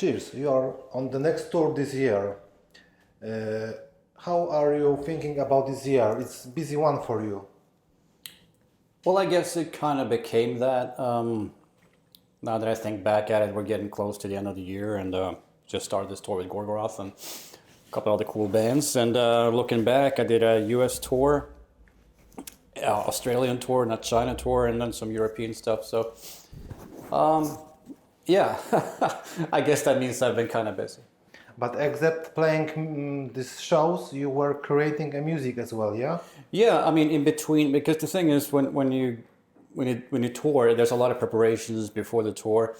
Cheers, you are on the next tour this year. How are you thinking about this year? It's a busy one for you. Well, I guess it kind of became that. Now that I think back at it, we're getting close to the end of the year and just started this tour with Goro and a couple other cool bands. And looking back, I did a US tour, Australian tour, not China tour, and then some European stuff. So, yeah, I guess that means I've been kind of busy. But except playing these shows, you were creating a music as well, yeah? Yeah, I mean, in between, because the thing is, when you tour, there's a lot of preparations before the tour.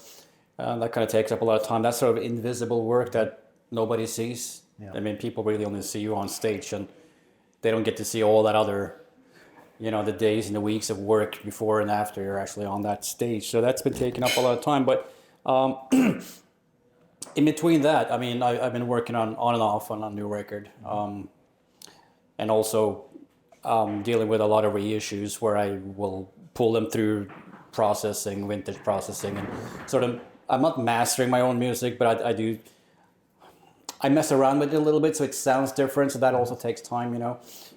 That kind of takes up a lot of time. That's sort of invisible work that nobody sees. Yeah. I mean, people really only see you on stage, and they don't get to see all that other, the days and the weeks of work before and after you're actually on that stage. So that's been taking up a lot of time. But in between that, I mean, I've been working on and off on a new record, and also dealing with a lot of reissues where I will pull them through processing, vintage processing, and sort of, I'm not mastering my own music, but I mess around with it a little bit so it sounds different, so that also takes time,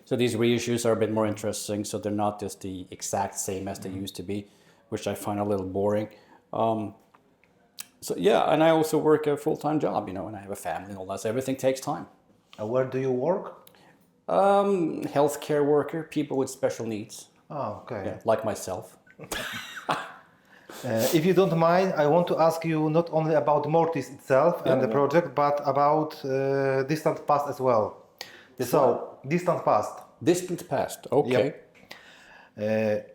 So these reissues are a bit more interesting, so they're not just the exact same as they used to be, which I find a little boring. So yeah, and I also work a full-time job, and I have a family and all that, so everything takes time. Where do you work? Healthcare worker, people with special needs. Oh, okay. Yeah, like myself. If you don't mind, I want to ask you not only about Mortis itself and the project, but about distant past as well. Distant past. Distant past, okay. Yep.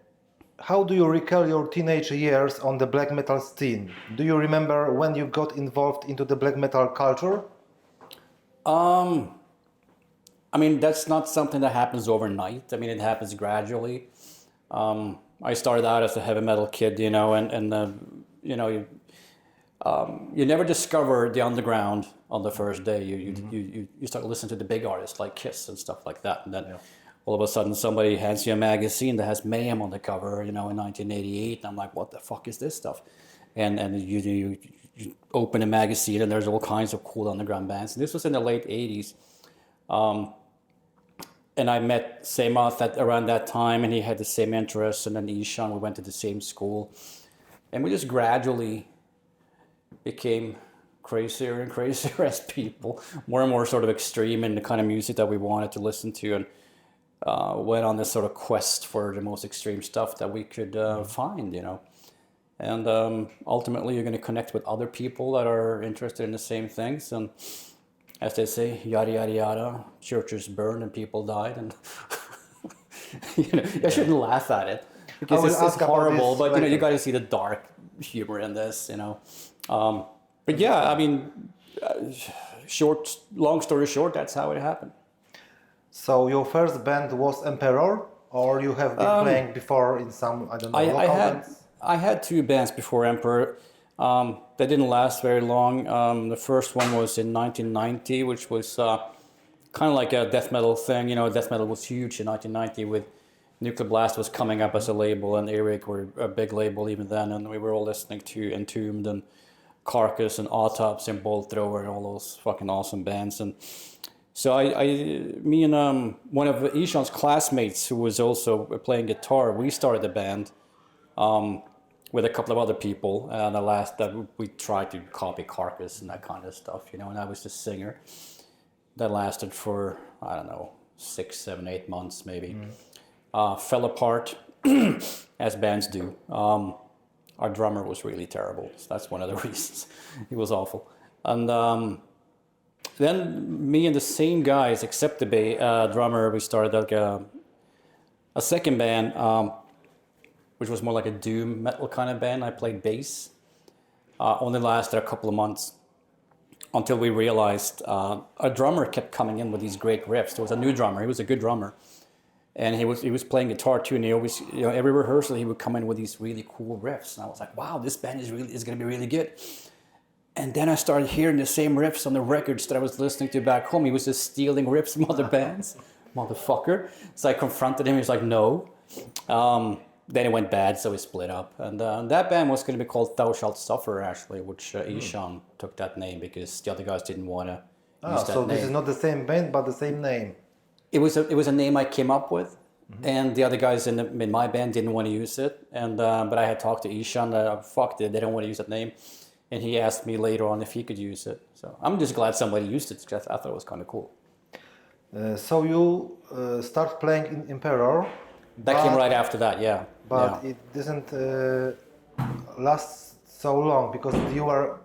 How do you recall your teenage years on the black metal scene? Do you remember when you got involved into the black metal culture? I mean, that's not something that happens overnight. I mean, it happens gradually. I started out as a heavy metal kid, you never discover the underground on the first day. You start listening to the big artists like Kiss and stuff like that, and then all of a sudden somebody hands you a magazine that has Mayhem on the cover, in 1988, and I'm like, what the fuck is this stuff? And you open a magazine and there's all kinds of cool underground bands. And this was in the late 80s. And I met Seemath around that time, and he had the same interests, and then Ishan, we went to the same school. And we just gradually became crazier and crazier as people, more and more sort of extreme in the kind of music that we wanted to listen to, and went on this sort of quest for the most extreme stuff that we could find, And ultimately, you're going to connect with other people that are interested in the same things, and as they say, yada, yada, yada, churches burned and people died. And, I shouldn't laugh at it because it's horrible, but, you got to see the dark humor in this, But yeah, I mean, long story short, that's how it happened. So your first band was Emperor, or you have been playing before in some, local bands? I had two bands before Emperor. They didn't last very long. The first one was in 1990, which was kind of like a death metal thing. Death metal was huge in 1990 with Nuclear Blast was coming up as a label, and Eric were a big label even then, and we were all listening to Entombed and Carcass and Autopsy and Bolt Thrower and all those fucking awesome bands. And so me and one of Ishan's classmates who was also playing guitar, we started the band. With a couple of other people, and that we tried to copy Carcass and that kind of stuff, and I was the singer. That lasted for, 6, 7, 8 months maybe. Fell apart, as bands do. Our drummer was really terrible, so that's one of the reasons. He was awful. And then me and the same guys, except the drummer, we started like a second band, which was more like a doom metal kind of band. I played bass. Only lasted a couple of months until we realized a drummer kept coming in with these great riffs. There was a new drummer. He was a good drummer. And he was playing guitar too, and he always, every rehearsal he would come in with these really cool riffs. And I was like, wow, this band is going to be really good. And then I started hearing the same riffs on the records that I was listening to back home. He was just stealing riffs from other bands. Motherfucker. So I confronted him. He's like, no. then it went bad, so we split up. And that band was going to be called Thou Shalt Suffer, actually, which Ishan took that name because the other guys didn't want to use that so name. this is not the same band, but the same name. It was a name I came up with, and the other guys in my band didn't want to use it. And but I had talked to Ishan, fuck it, they don't want to use that name, and he asked me later on if he could use it. So I'm just glad somebody used it because I thought it was kind of cool. So you start playing in Emperor. That came right after that, yeah. But it doesn't last so long because you were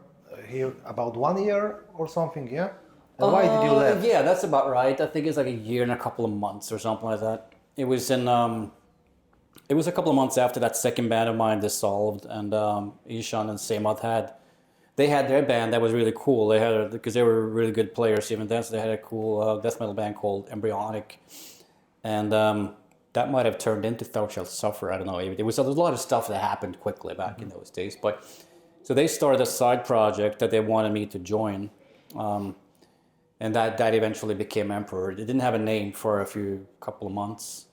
here about 1 year or something, yeah? And why did you leave? Yeah, that's about right. I think it's like a year and a couple of months or something like that. It was it was a couple of months after that second band of mine dissolved, and Ishan and Seymoth they had their band that was really cool. They had because they were really good players even then, so they had a cool death metal band called Embryonic, and that might have turned into Thou Shalt Suffer. I don't know. There was a lot of stuff that happened quickly back in those days, but so they started a side project that they wanted me to join. And that eventually became Emperor. It didn't have a name for a couple of months,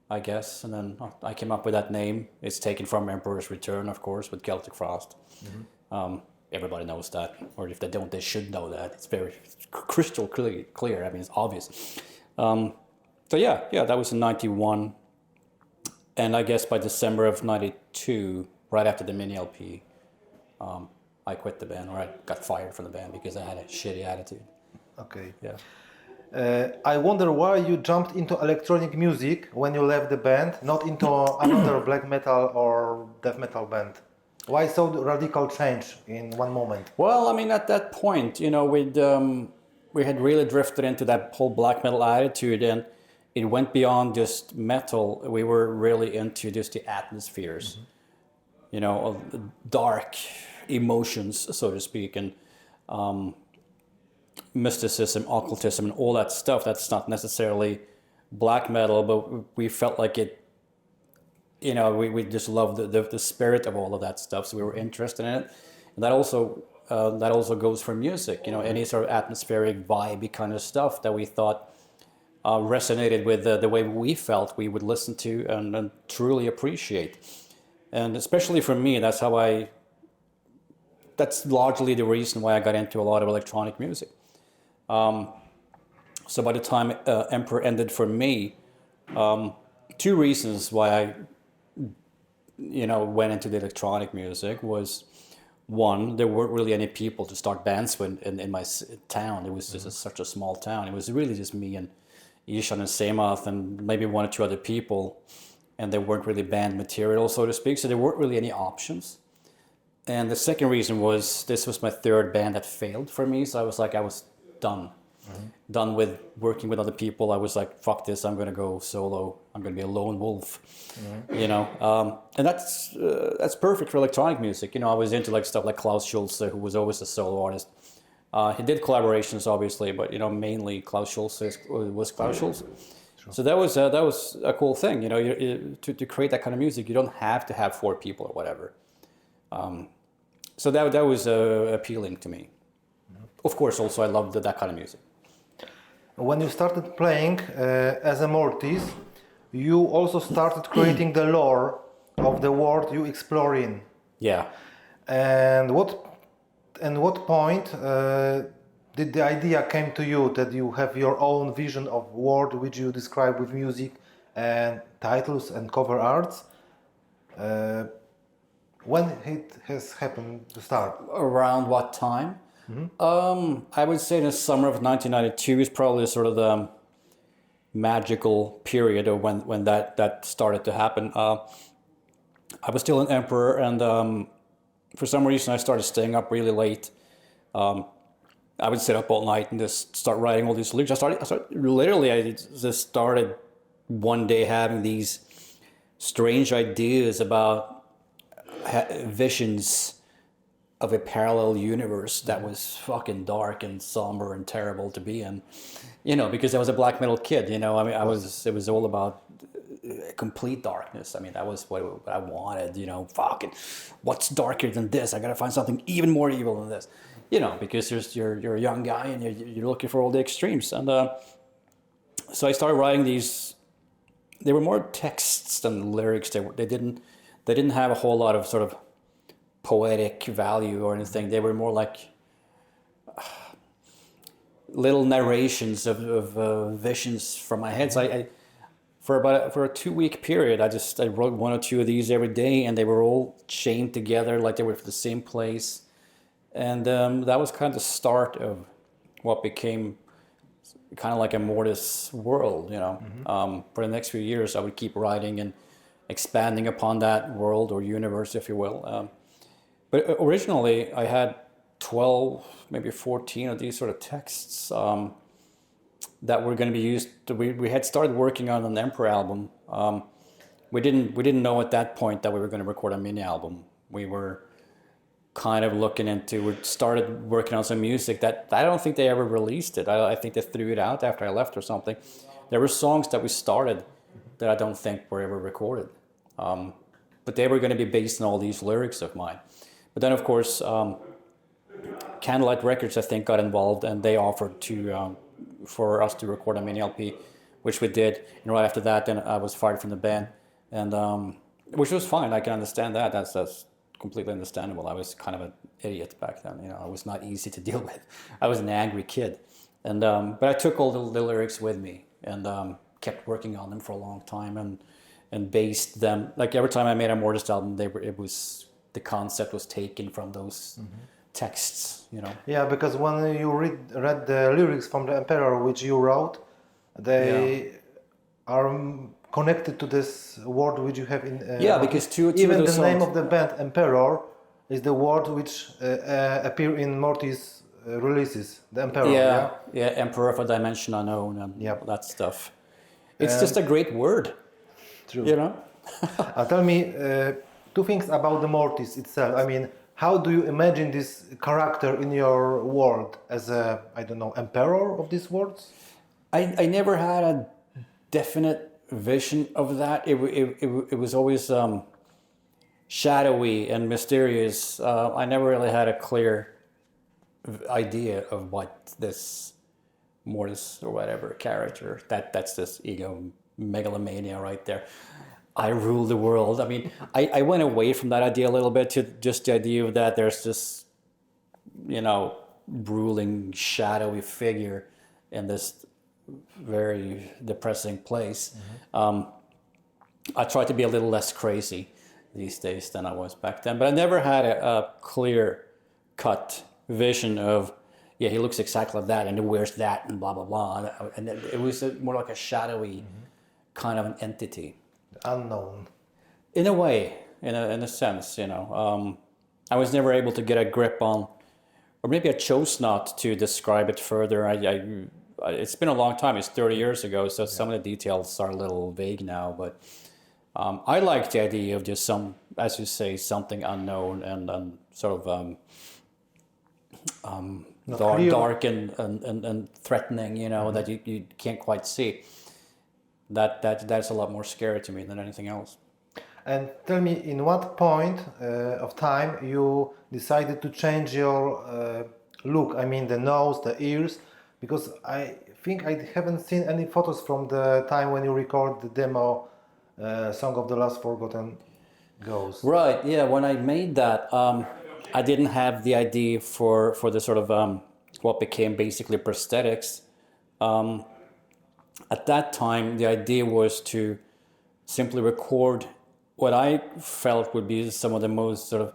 I guess. And then I came up with that name. It's taken from Emperor's Return, of course, with Celtic Frost. Everybody knows that. Or if they don't, they should know that. It's very crystal clear. I mean, it's obvious. So yeah, that was in 91. And I guess by December of 92, right after the mini LP, I quit the band, or I got fired from the band because I had a shitty attitude. Okay. Yeah. I wonder why you jumped into electronic music when you left the band, not into another black metal or death metal band. Why so radical change in one moment? Well, I mean, at that point, we had really drifted into that whole black metal attitude, and it went beyond just metal. We were really into just the atmospheres, of dark emotions, so to speak, and mysticism, occultism, and all that stuff. That's not necessarily black metal, but we felt like it. We just loved the spirit of all of that stuff, so we were interested in it. And that also goes for music. Any sort of atmospheric, vibey kind of stuff that we thought resonated with the way we felt we would listen to and truly appreciate. And especially for me, that's largely the reason why I got into a lot of electronic music. So by the time Emperor ended for me, two reasons why I went into the electronic music was, one, there weren't really any people to start bands with in my town. It was just such a small town. It was really just me and Ishan and Seymoth and maybe one or two other people, and there weren't really band material, so to speak, so there weren't really any options. And the second reason was this was my third band that failed for me, so I was done. Done with working with other people. I was like, fuck this, I'm going to go solo. I'm going to be a lone wolf, and that's perfect for electronic music. I was into stuff like Klaus Schulze, who was always a solo artist. He did collaborations, obviously, but mainly Klaus Schulze was Klaus Schulze. Sure. So that was a cool thing. To create that kind of music, you don't have to have 4 people or whatever. So that was appealing to me. Of course, also I loved that kind of music. When you started playing as a Mortis, you also started creating the lore of the world you explore in. Yeah. And what point did the idea came to you that you have your own vision of world which you describe with music and titles and cover arts? When it has happened to start? Around what time? I would say the summer of 1992 is probably sort of the magical period of when that started to happen. I was still an Emperor, and for some reason I started staying up really late. I would sit up all night and just start writing all these lyrics. I just started one day having these strange ideas about visions of a parallel universe that was fucking dark and somber and terrible to be in, because I was a black metal kid, it was all about complete darkness. I mean, that was what I wanted, fucking, what's darker than this? I gotta find something even more evil than this, because you're a young guy and you're looking for all the extremes. And so I started writing these they were more texts than lyrics. They didn't have a whole lot of sort of poetic value or anything. They were more like little narrations of visions from my head. So for a 2-week period, I wrote 1 or 2 of these every day, and they were all chained together like they were for the same place. And that was kind of the start of what became kind of like a Mortis world, you know. For the next few years, I would keep writing and expanding upon that world or universe, if you will. But originally, I had 12, maybe 14 of these sort of texts that were going to be used. We had started working on an Emperor album. We didn't know at that point that we were going to record a mini album. We were kind of we started working on some music that I don't think they ever released it. I think they threw it out after I left or something. There were songs that we started that I don't think were ever recorded. But they were going to be based on all these lyrics of mine. But then, of course, Candlelight Records, I think, got involved, and they offered for us to record a mini LP, which we did. And right after that, then I was fired from the band, and which was fine. I can understand that. That's completely understandable. I was kind of an idiot back then. You know, I was not easy to deal with. I was an angry kid, and but I took all the lyrics with me and kept working on them for a long time and based them. Like every time I made a Mortis album, the concept was taken from those texts. You know. Yeah, because when you read the lyrics from the Emperor which you wrote, they are connected to this word which you have in. Because two even of the songs, name of the band Emperor is the word which appear in Mortis releases. The Emperor. Yeah, Emperor of a Dimension Unknown and all that stuff. It's just a great word. True. You know. Tell me 2 things about the Mortis itself. I mean, how do you imagine this character in your world as a, I don't know, emperor of these words? I never had a definite vision of that. It was always shadowy and mysterious. I never really had a clear idea of what this Mortis or whatever character, that's this ego megalomania right there. I rule the world. I mean, I went away from that idea a little bit to just the idea of that there's this, you know, ruling shadowy figure in this very depressing place. I try to be a little less crazy these days than I was back then, but I never had a clear cut vision of, yeah, he looks exactly like that and he wears that and blah, blah, blah. And it was more like a shadowy kind of an entity. Unknown. In a way, in a sense, you know. I was never able to get a grip on, or maybe I chose not to describe it further. It's been a long time. It's 30 years ago, so some of the details are a little vague now. But I like the idea of just as you say, something unknown and sort of dark and threatening. You know, that you can't quite see. That's a lot more scary to me than anything else. And tell me, in what point of time you decided to change your look? I mean, the nose, the ears, because I think I haven't seen any photos from the time when you record the demo Song of the Last Forgotten Ghost. Right, yeah, when I made that, I didn't have the idea for the sort of what became basically prosthetics. At that time, the idea was to simply record what I felt would be some of the most sort of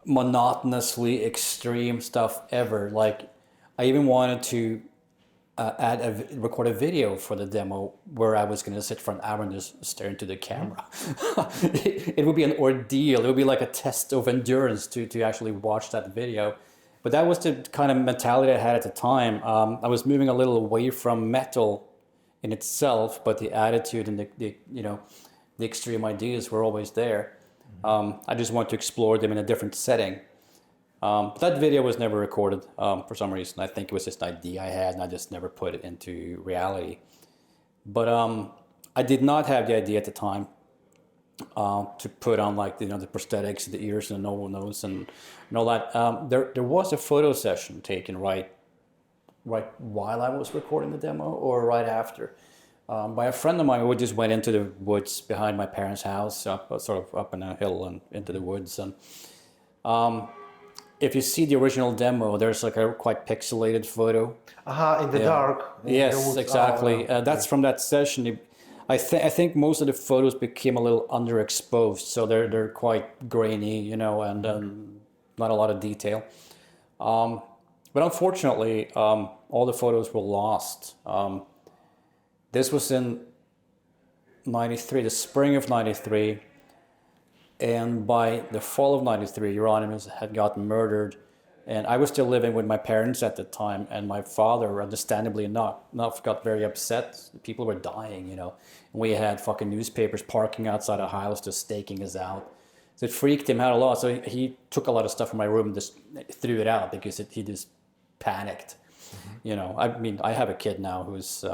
monotonously extreme stuff ever. Like, I even wanted to record a video for the demo where I was going to sit for an hour and just stare into the camera. It would be an ordeal. It would be like a test of endurance to actually watch that video. But that was the kind of mentality I had at the time. I was moving a little away from metal in itself, but the attitude and the extreme ideas were always there. I just wanted to explore them in a different setting. But that video was never recorded for some reason. I think it was just an idea I had, and I just never put it into reality. But I did not have the idea at the time to put on the prosthetics, the ears, and the nose, and all that. There was a photo session taken right while I was recording the demo, or right after. by a friend of mine. We just went into the woods behind my parents' house, sort of up in a hill and into the woods. And if you see the original demo, there's like a quite pixelated photo. In the dark. In the Yes, woods. exactly. Oh, That's from that session. I think most of the photos became a little underexposed, so they're quite grainy, you know, and not a lot of detail. But unfortunately, all the photos were lost. This was in '93, the spring of '93, and by the fall of '93, Euronymous had gotten murdered, and I was still living with my parents at the time, and my father, understandably enough, got very upset. People were dying, you know, and we had fucking newspapers parking outside our house just staking us out. So it freaked him out a lot. So he took a lot of stuff from my room and just threw it out because he just panicked. You know, I mean, I have a kid now who's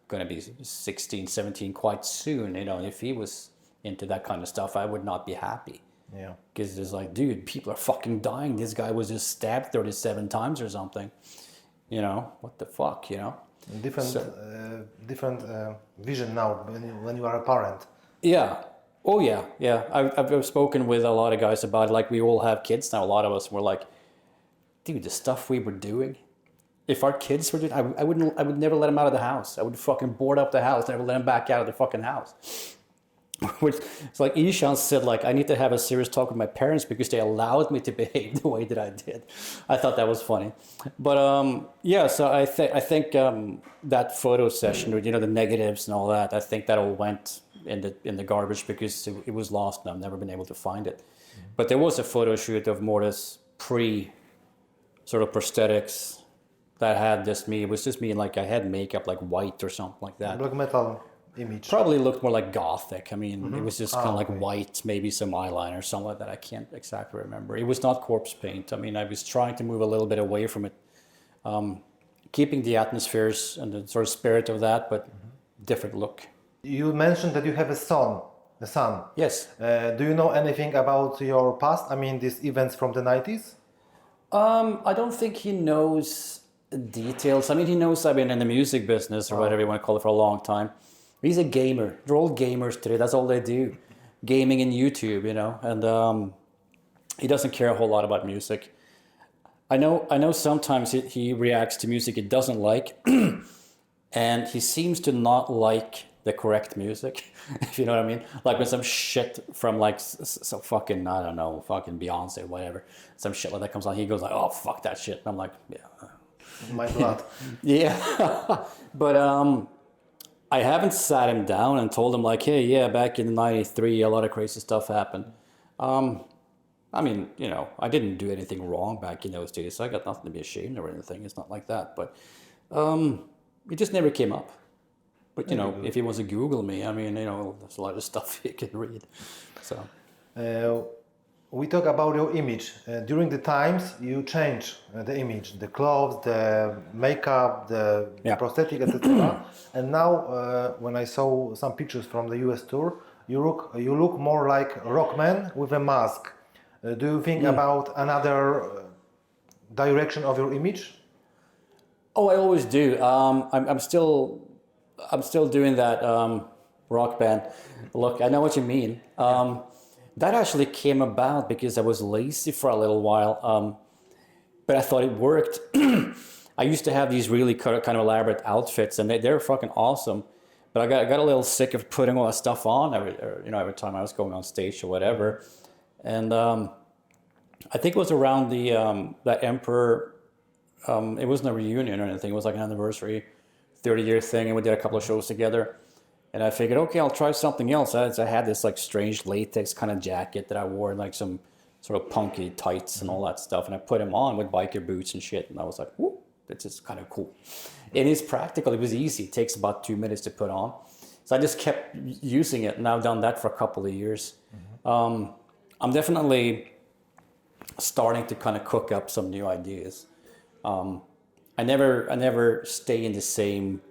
going to be 16, 17 quite soon. You know, if he was into that kind of stuff, I would not be happy. Yeah. Because it's like, dude, people are fucking dying. This guy was just stabbed 37 times or something. You know, what the fuck, you know? Different vision now when you are a parent. Yeah. Oh, yeah, yeah. I've spoken with a lot of guys about it. Like, we all have kids now. A lot of us were like, dude, the stuff we were doing. If our kids were doing, I would never let them out of the house. I would fucking board up the house, never let them back out of the fucking house. Which it's like Ishan said, like, I need to have a serious talk with my parents because they allowed me to behave the way that I did. I thought that was funny. But yeah, so I think that photo session, you know, the negatives and all that, I think that all went in the garbage because it was lost and I've never been able to find it. But there was a photo shoot of Mortis pre sort of prosthetics that had just me. It was just me in, like, I had makeup like white or something like that. Black metal image. Probably looked more like gothic. I mean, it was just kind of like white, maybe some eyeliner or something like that. I can't exactly remember. It was not corpse paint. I mean, I was trying to move a little bit away from it, keeping the atmospheres and the sort of spirit of that, but different look. You mentioned that you have a son. Yes. Do you know anything about your past? I mean, these events from the 90s? I don't think he knows details. I mean, he knows I've been in the music business or whatever you want to call it for a long time. He's a gamer. They're all gamers today. That's all they do. Gaming and YouTube, you know. And he doesn't care a whole lot about music. I know sometimes he reacts to music he doesn't like. And he seems to not like the correct music, if you know what I mean. Like when some shit from like some fucking, I don't know, fucking Beyonce, whatever. Some shit like that comes on. He goes like, oh, fuck that shit. And I'm like, yeah. My blood. Yeah. But I haven't sat him down and told him like, hey, yeah, back in '93, a lot of crazy stuff happened. I mean, you know, I didn't do anything wrong back in those days. So I got nothing to be ashamed of or anything. It's not like that. But it just never came up. But, you know, if he wants to Google me, I mean, you know, there's a lot of stuff he can read. So. We talk about your image. During the times, you change the image, the clothes, the makeup, the prosthetic, etc. And now, when I saw some pictures from the US tour, you look more like a rock man with a mask. Do you think about another direction of your image? Oh, I always do. I'm still doing that rock band look. I know what you mean. That actually came about because I was lazy for a little while, but I thought it worked. I used to have these really kind of elaborate outfits, and they're fucking awesome. But I got a little sick of putting all that stuff on every time I was going on stage or whatever. And I think it was around that Emperor. It wasn't a reunion or anything. It was like an anniversary, 30-year thing, and we did a couple of shows together. And I figured, okay, I'll try something else. I had this like strange latex kind of jacket that I wore, like some sort of punky tights and all that stuff. And I put them on with biker boots and shit. And I was like, whoa, this is kind of cool. It is practical. It was easy. It takes about 2 minutes to put on. So I just kept using it. And I've done that for a couple of years. I'm definitely starting to kind of cook up some new ideas. I never stay in the same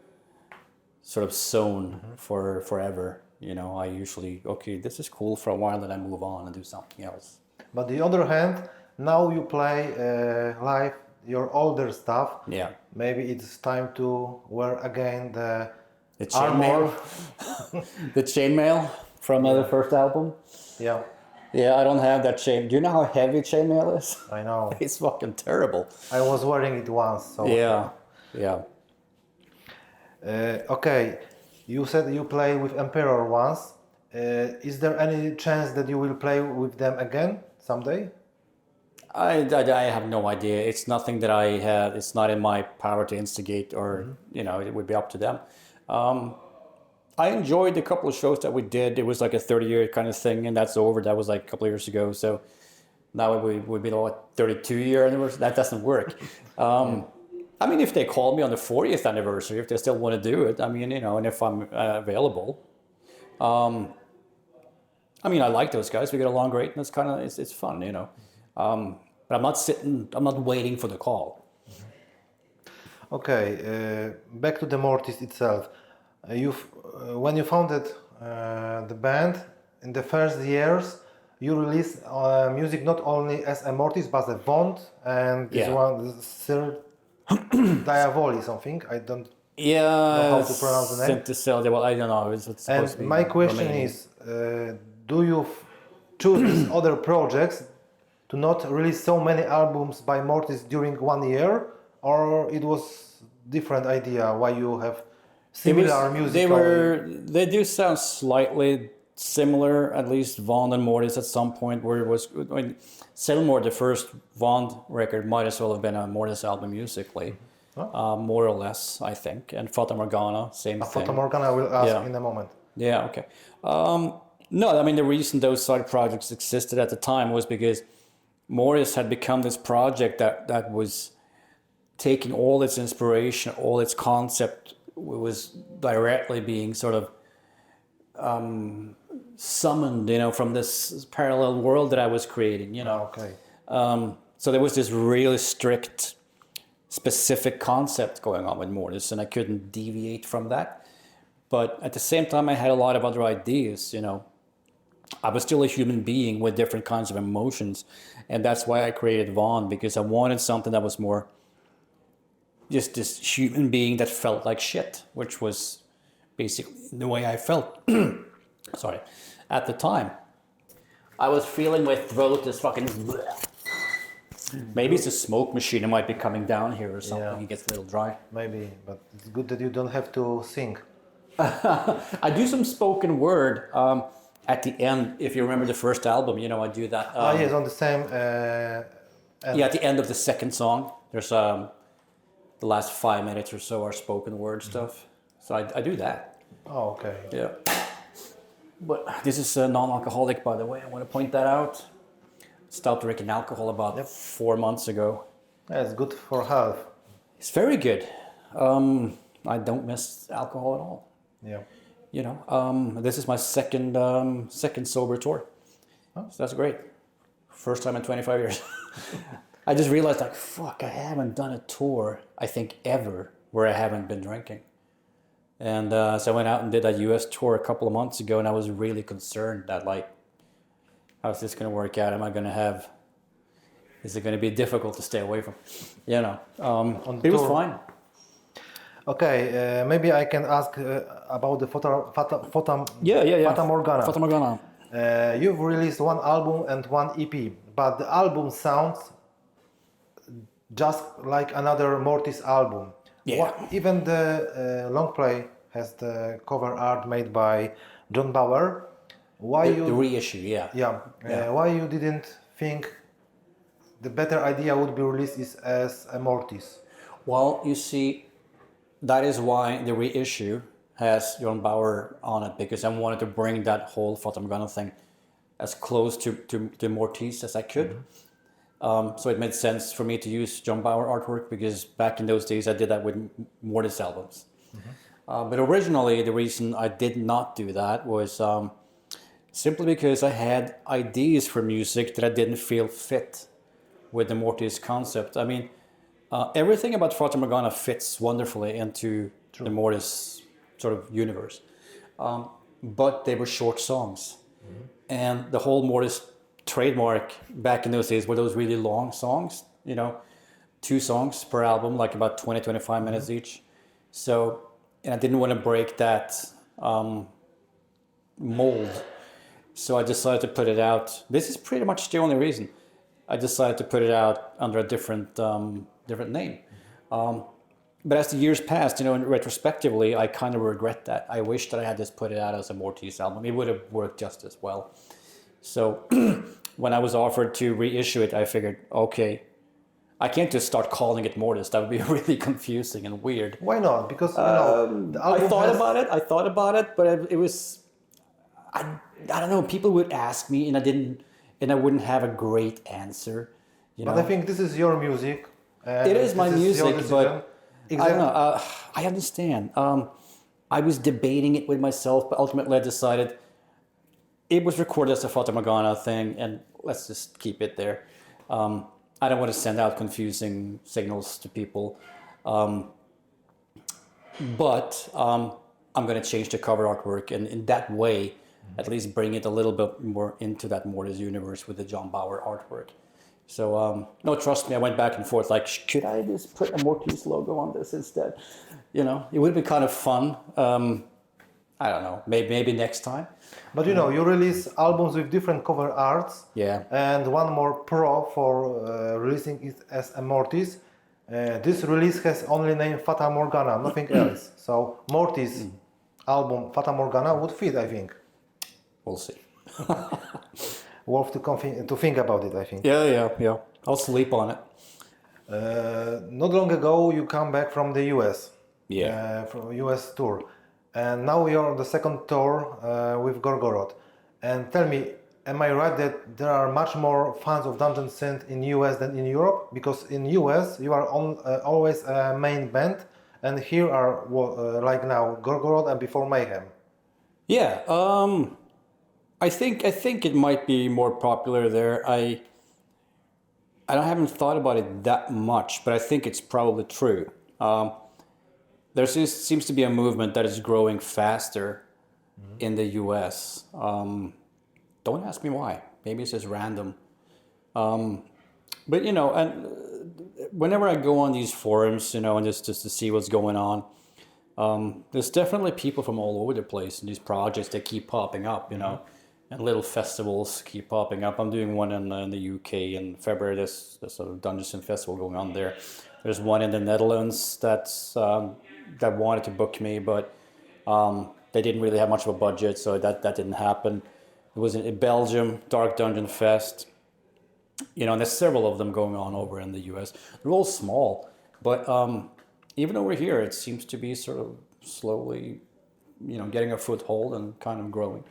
sort of zone for forever. You know, I usually, okay, this is cool for a while, then I move on and do something else. But the other hand, now you play live your older stuff. Yeah. Maybe it's time to wear again the The Chainmail. The Chainmail from the first album. Yeah, Yeah, I don't have that chain. Do you know how heavy Chainmail is? I know. It's fucking terrible. I was wearing it once, so... Yeah, yeah. Okay, you said you play with Emperor once. Is there any chance that you will play with them again someday? I have no idea. It's nothing that I have. It's not in my power to instigate, or it would be up to them. I enjoyed the couple of shows that we did. It was like a 30-year kind of thing, and that's over. That was like a couple of years ago. So now it would be like 32-year anniversary. That doesn't work. I mean, if they call me on the 40th anniversary, if they still want to do it, I mean, and if I'm available. I mean, I like those guys. We get along great, and it's fun, But I'm not waiting for the call. Okay, back to the Mortis itself. When you founded the band, in the first years, you released music not only as a Mortis, but a Bond, and this one, Sir Diavoli, something. I don't know how to pronounce the name. Well, I don't know. It's supposed And to be my question Romanian. is, do you choose these other projects to not release so many albums by Mortis during 1 year, or it was different idea why you have similar music? They do sound slightly similar, at least Vaughn and Mortis at some point, where it was, I mean, Selmore, the first Vaughn record, might as well have been a Mortis album musically, more or less, I think. And Fata Morgana, same thing. Fata Morgana I will ask in a moment. Yeah, okay. No, I mean, the reason those side projects existed at the time was because Mortis had become this project that was taking all its inspiration, all its concept was directly being sort of summoned, from this parallel world that I was creating, Okay. So there was this really strict, specific concept going on with Mortis, and I couldn't deviate from that. But at the same time, I had a lot of other ideas, I was still a human being with different kinds of emotions. And that's why I created Vaughn, because I wanted something that was more just this human being that felt like shit, which was basically the way I felt. Sorry. At the time. I was feeling my throat is fucking... Maybe it's a smoke machine. It might be coming down here or something. Yeah. It gets a little dry. Maybe, but it's good that you don't have to sing. I do some spoken word at the end. If you remember the first album, I do that. Yes, on the same... Yeah, at the end of the second song, there's the last 5 minutes or so are spoken word stuff. So I do that. Oh, okay. Yeah. But this is non-alcoholic, by the way. I want to point that out. Stopped drinking alcohol about 4 months ago. Yeah, it's good for health. It's very good. I don't miss alcohol at all. Yeah. This is my second sober tour. So that's great. First time in 25 years. I just realized, fuck, I haven't done a tour, I think, ever, where I haven't been drinking. And so I went out and did a US tour a couple of months ago, and I was really concerned that, how's this going to work out? Is it going to be difficult to stay away from? It was fine. Okay, maybe I can ask about the Fata Morgana. Fata Morgana. You've released one album and one EP, but the album sounds just like another Mortis album. Yeah. Even the long play has the cover art made by John Bauer. The reissue, yeah. Why you didn't think the better idea would be released as a Mortis? Well, you see, that is why the reissue has John Bauer on it, because I wanted to bring that whole Fata Morgana thing as close to Mortis as I could. So it made sense for me to use John Bauer artwork, because back in those days I did that with Mortis albums. But originally the reason I did not do that was simply because I had ideas for music that I didn't feel fit with the Mortis concept. I mean, everything about Fata Morgana fits wonderfully into the Mortis sort of universe. But they were short songs. And the whole Mortis trademark back in those days were those really long songs, 2 songs per album, like about 20-25 minutes each. So and I didn't want to break that mold. So I decided to put it out. This is pretty much the only reason. I decided to put it out under a different name. But as the years passed, and retrospectively, I kind of regret that. I wish that I had just put it out as a Mortis album. It would have worked just as well. So when I was offered to reissue it, I figured, okay, I can't just start calling it Mortis. That would be really confusing and weird. Why not? Because the album I thought about it, but it was, I don't know. People would ask me, and I wouldn't have a great answer. But I think this is your music. It is my music, but exactly. I don't know. I understand. I was debating it with myself, but ultimately I decided it was recorded as a Fata Morgana thing, and let's just keep it there. I don't want to send out confusing signals to people. But I'm going to change the cover artwork, and in that way, at least bring it a little bit more into that Mortis universe with the John Bauer artwork. So, no, trust me, I went back and forth, like, could I just put a Mortis logo on this instead? It would be kind of fun. I don't know, maybe next time. But you release albums with different cover arts. Yeah. And one more pro for releasing it as a Mortis. This release has only name Fata Morgana, nothing else. So Mortis album Fata Morgana would fit, I think. We'll see. Worth to think about it, I think. Yeah. I'll sleep on it. Not long ago, you come back from the US. Yeah. From US tour. And now we are on the second tour with Gorgoroth. And tell me, am I right that there are much more fans of Dungeon Synth in US than in Europe? Because in US you are always a main band, and here are like now Gorgoroth and before Mayhem. Yeah, I think it might be more popular there. I haven't thought about it that much, but I think it's probably true. There seems to be a movement that is growing faster in the U.S. Don't ask me why. Maybe it's just random. But and whenever I go on these forums, and just to see what's going on, there's definitely people from all over the place in these projects that keep popping up, and little festivals keep popping up. I'm doing one in the UK in February. There's a sort of Dungeon Synth festival going on there. There's one in the Netherlands that wanted to book me, but they didn't really have much of a budget, so that didn't happen. It was in Belgium, Dark Dungeon Fest. And there's several of them going on over in the US. They're all small, but even over here, it seems to be sort of slowly, getting a foothold and kind of growing.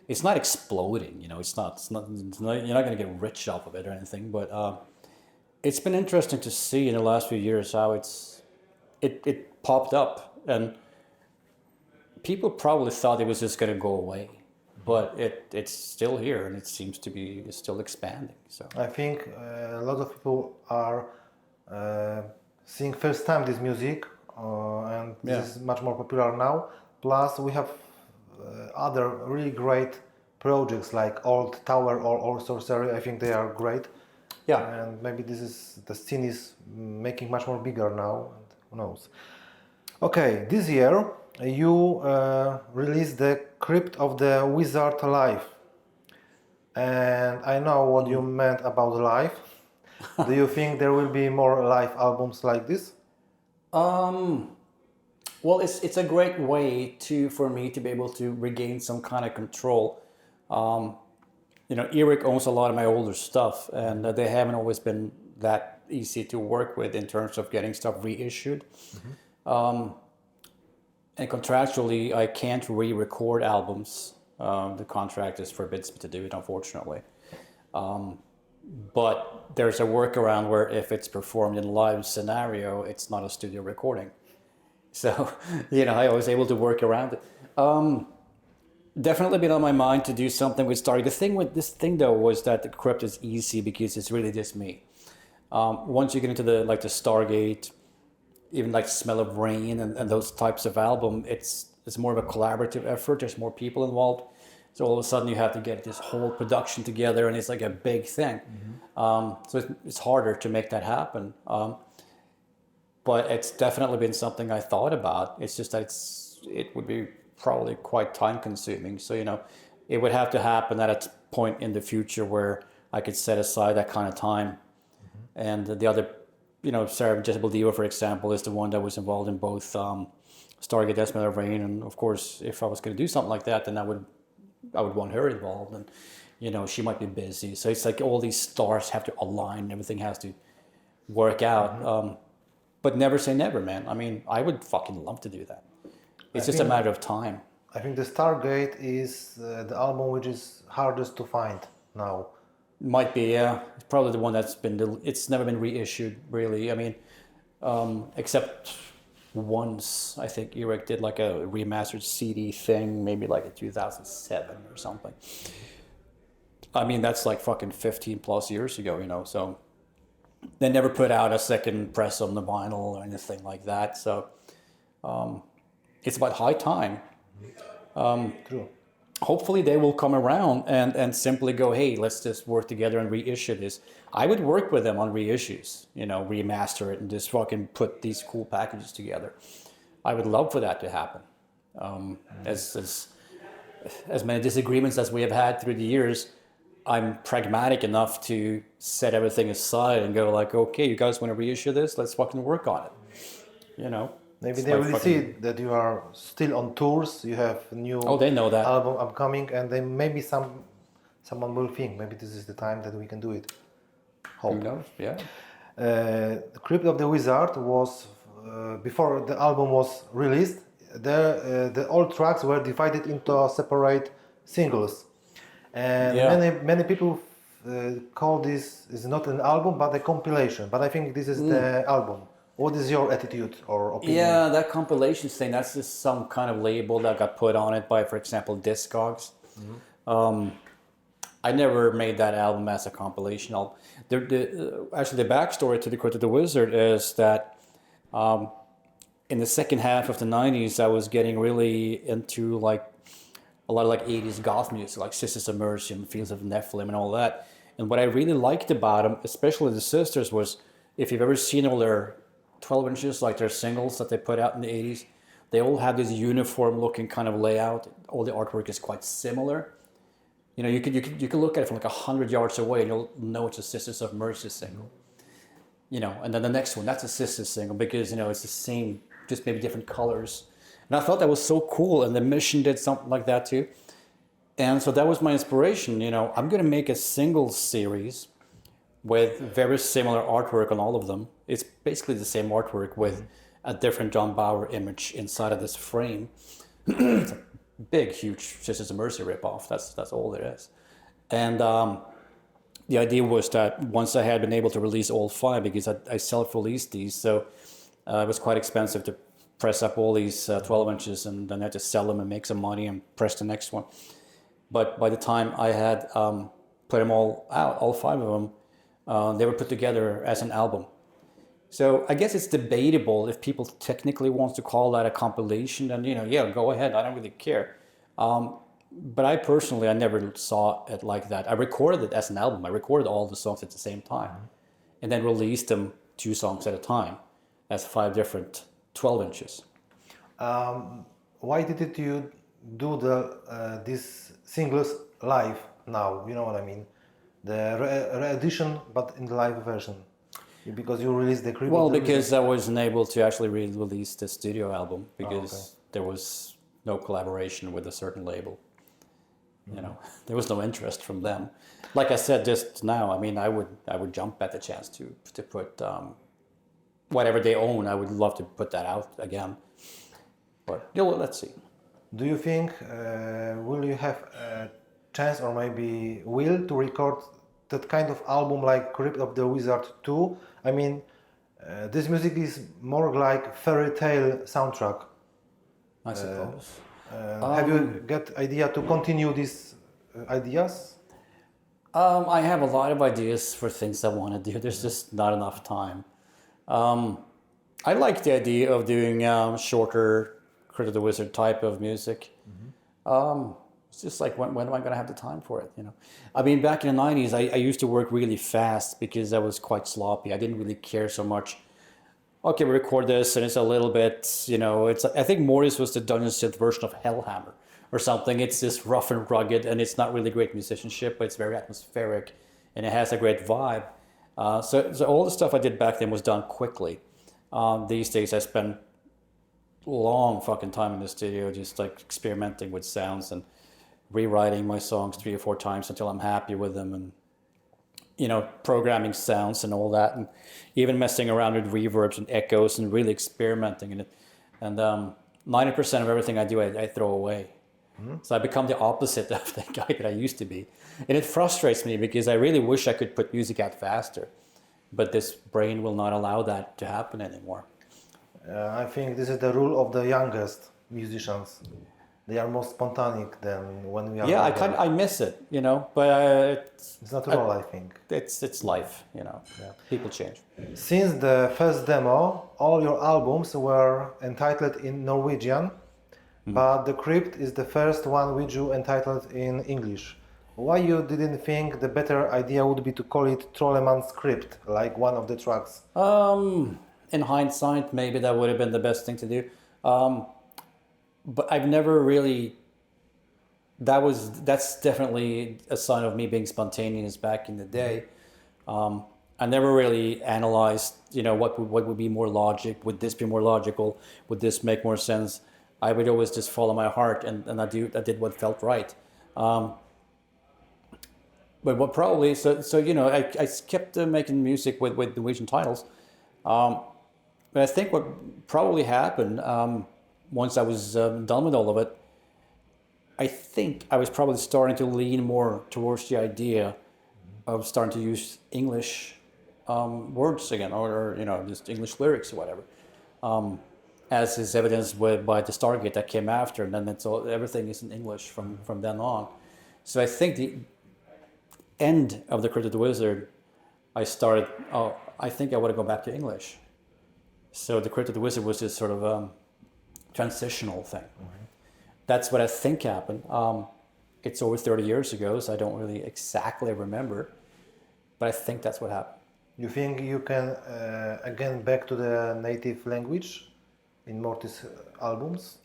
It's not exploding, it's not you're not going to get rich off of it or anything, but it's been interesting to see in the last few years how it popped up, and people probably thought it was just going to go away, but it's still here, and it seems to be still expanding. So I think a lot of people are seeing first time this music, and this is much more popular now. Plus, we have other really great projects like Old Tower or Sorcery. I think they are great. Yeah. And maybe the scene is making much more bigger now. And who knows? Okay, this year you released the Crypt of the Wizard Life. And I know what you meant about life. Do you think there will be more live albums like this? Well, it's a great way for me to be able to regain some kind of control. Eric owns a lot of my older stuff, and they haven't always been that easy to work with in terms of getting stuff reissued. And contractually, I can't re-record albums. The contract forbids me to do it, unfortunately. But there's a workaround where if it's performed in a live scenario, it's not a studio recording. So, I was able to work around it. Definitely been on my mind to do something with Stargate. The thing with this thing, though, was that the Crypt is easy because it's really just me. Once you get into the Stargate, even like Smell of Rain and those types of album, it's more of a collaborative effort. There's more people involved. So all of a sudden you have to get this whole production together, and it's like a big thing. So it's harder to make that happen. but it's definitely been something I thought about. It's just that it would be probably quite time consuming. So, it would have to happen at a point in the future where I could set aside that kind of time. And the other, Sarah Jessica Dio, for example, is the one that was involved in both Stargate, Death Metal Rain, and of course, if I was going to do something like that, then I would want her involved, and she might be busy. So it's like all these stars have to align, everything has to work out. But never say never, man. I mean, I would fucking love to do that. It's just a matter of time. I think the Stargate is the album which is hardest to find now. Might be, yeah. It's probably the one that's it's never been reissued, really. I mean, except once, I think Eric did like a remastered CD thing, maybe like in 2007 or something. I mean, that's like fucking 15 plus years ago, so they never put out a second press on the vinyl or anything like that. So it's about high time. True. Hopefully they will come around and simply go, hey, let's just work together and reissue this. I would work with them on reissues, remaster it and just fucking put these cool packages together. I would love for that to happen. As many disagreements as we have had through the years, I'm pragmatic enough to set everything aside and go like, okay, you guys want to reissue this? Let's fucking work on it. Maybe they will see that you are still on tours. You have a new they know that album upcoming, and then maybe someone will think maybe this is the time that we can do it. Hope. Who knows? Yeah. The Crypt of the Wizard was before the album was released. The old tracks were divided into separate singles, and many people call this is not an album but a compilation. But I think this is the album. What is your attitude or opinion? Yeah, that compilation thing, that's just some kind of label that got put on it by, for example, Discogs. I never made that album as a compilation. Actually, the backstory to the Crypt of the Wizard is that in the second half of the 90s, I was getting really into like a lot of like 80s goth music, like Sisters of Mercy and Fields of Nephilim and all that. And what I really liked about them, especially the Sisters, was if you've ever seen all their 12 inches, like their singles that they put out in the 80s, they all have this uniform looking kind of layout. All the artwork is quite similar. You could look at it from like 100 yards away and you'll know it's a Sisters of Mercy single. And then the next one, that's a Sisters single because, it's the same, just maybe different colors. And I thought that was so cool, and the Mission did something like that too. And so that was my inspiration, I'm going to make a single series with very similar artwork on all of them. It's basically the same artwork with a different John Bauer image inside of this frame. It's a big, huge Sisters of Mercy ripoff. That's all there is. And the idea was that once I had been able to release all 5, because I self-released these, so it was quite expensive to press up all these 12 inches and then I had to sell them and make some money and press the next one. But by the time I had put them all out, all 5 of them, they were put together as an album. So I guess it's debatable if people technically want to call that a compilation, then, go ahead. I don't really care. But I personally, I never saw it like that. I recorded it as an album. I recorded all the songs at the same time and then released them 2 songs at a time. That's 5 different 12 inches. Why did you do these singles live now? You know what I mean? The re-edition, but in the live version. Because you released the Crypt. Well, because I wasn't able to actually release the studio album because there was no collaboration with a certain label. There was no interest from them. Like I said just now, I mean, I would jump at the chance to put whatever they own. I would love to put that out again. But let's see. Do you think will you have a chance or maybe will to record that kind of album like Crypt of the Wizard 2? I mean, this music is more like fairy tale soundtrack. I suppose. Have you got idea to continue these ideas? I have a lot of ideas for things I want to do. There's just not enough time. I like the idea of doing shorter Crypt of the Wizard type of music. It's just like, when am I going to have the time for it? I mean, back in the 90s, I used to work really fast because I was quite sloppy. I didn't really care so much okay, we record this, and it's a little bit, you know, it's. I think Mortis was the Dungeon Synth version of Hellhammer or something. It's just rough and rugged, and it's not really great musicianship, but it's very atmospheric, and it has a great vibe. So all the stuff I did back then was done quickly. These days, I spend long fucking time in the studio, just like experimenting with sounds and rewriting my songs 3 or 4 times until I'm happy with them, and you know, programming sounds and all that, and even messing around with reverbs and echoes and really experimenting in it. And 90% of everything I do, I throw away. Mm-hmm. So I become the opposite of the guy that I used to be. And it frustrates me because I really wish I could put music out faster, but this brain will not allow that to happen anymore. I think this is the rule of the youngest musicians. They are more spontaneous than when we are. Yeah, I miss it, you know, but it's natural, I think. It's life, you know. Yeah. People change. Since the first demo, all your albums were entitled in Norwegian, but the Crypt is the first one which you entitled in English. Why you didn't think the better idea would be to call it Trollman Script, like one of the tracks? In hindsight, maybe that would have been the best thing to do. But I've never really. That's definitely a sign of me being spontaneous back in the day. I never really analyzed, you know, what would be more logic. Would this be more logical? Would this make more sense? I would always just follow my heart, and I did what felt right. But what probably so you know, I kept making music with Norwegian titles. But I think what probably happened. Once I was done with all of it, I think I was probably starting to lean more towards the idea of starting to use English words again, or you know, just English lyrics or whatever, as is evidenced by the Stargate that came after, and then everything is in English from then on. So I think the end of the Crypt of the Wizard, I think I want to go back to English. So the Crypt of the Wizard was this sort of transitional thing. Mm-hmm. That's what I think happened. It's over 30 years ago, so I don't really exactly remember, but I think that's what happened. You think you can again back to the native language in Mortis albums?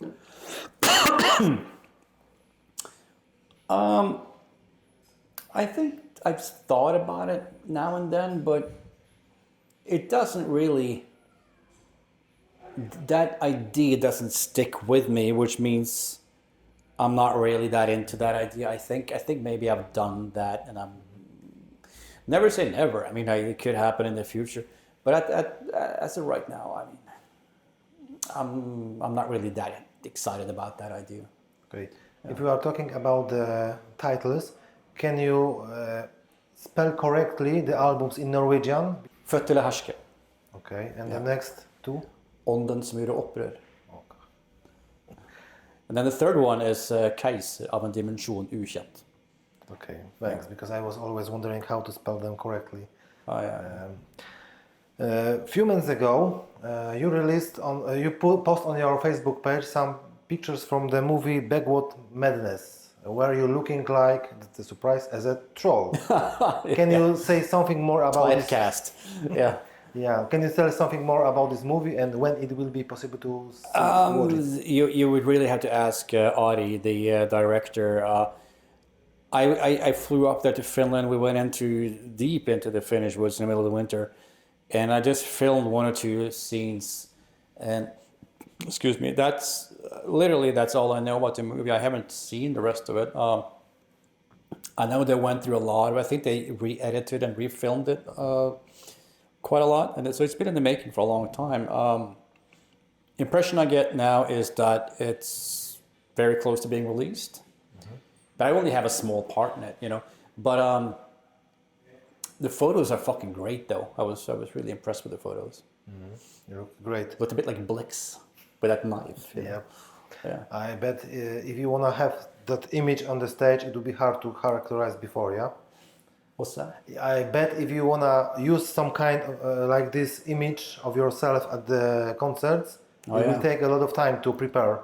I think I've thought about it now and then, but it doesn't really. That idea doesn't stick with me, which means I'm not really that into that idea. I think maybe I've done that, and I'm never say never. I mean, it could happen in the future, but as of right now, I mean, I'm not really that excited about that idea. Great. Yeah. If we are talking about the titles, can you spell correctly the albums in Norwegian? Født til å herske. Okay, and the next two? Ånden som gjorde opprør. Okay. And then the third one is Keis av en dimensjon ukjent. Okay, thanks, because I was always wondering how to spell them correctly. Oh, yeah. A few months ago, you released post on your Facebook page some pictures from the movie Backwood Madness, where you're looking like, that's a surprise, as a troll. Can you say something more about this? Cast. Yeah. Yeah, can you tell us something more about this movie and when it will be possible to watch it? You would really have to ask Ari, the director. I flew up there to Finland. We went deep into the Finnish woods in the middle of the winter, and I just filmed 1 or 2 scenes. And excuse me, that's all I know about the movie. I haven't seen the rest of it. I know they went through a lot. I think they re-edited and refilmed it quite a lot, and so it's been in the making for a long time. Impression I get now is that it's very close to being released, but I only have a small part in it, you know. But the photos are fucking great, though. I was really impressed with the photos. You look great. Looked a bit like Blix with that knife. Yeah. Yeah. I bet if you wanna have that image on the stage, it would be hard to characterize before, yeah. What's that? I bet if you wanna use some kind of like this image of yourself at the concerts, it will take a lot of time to prepare.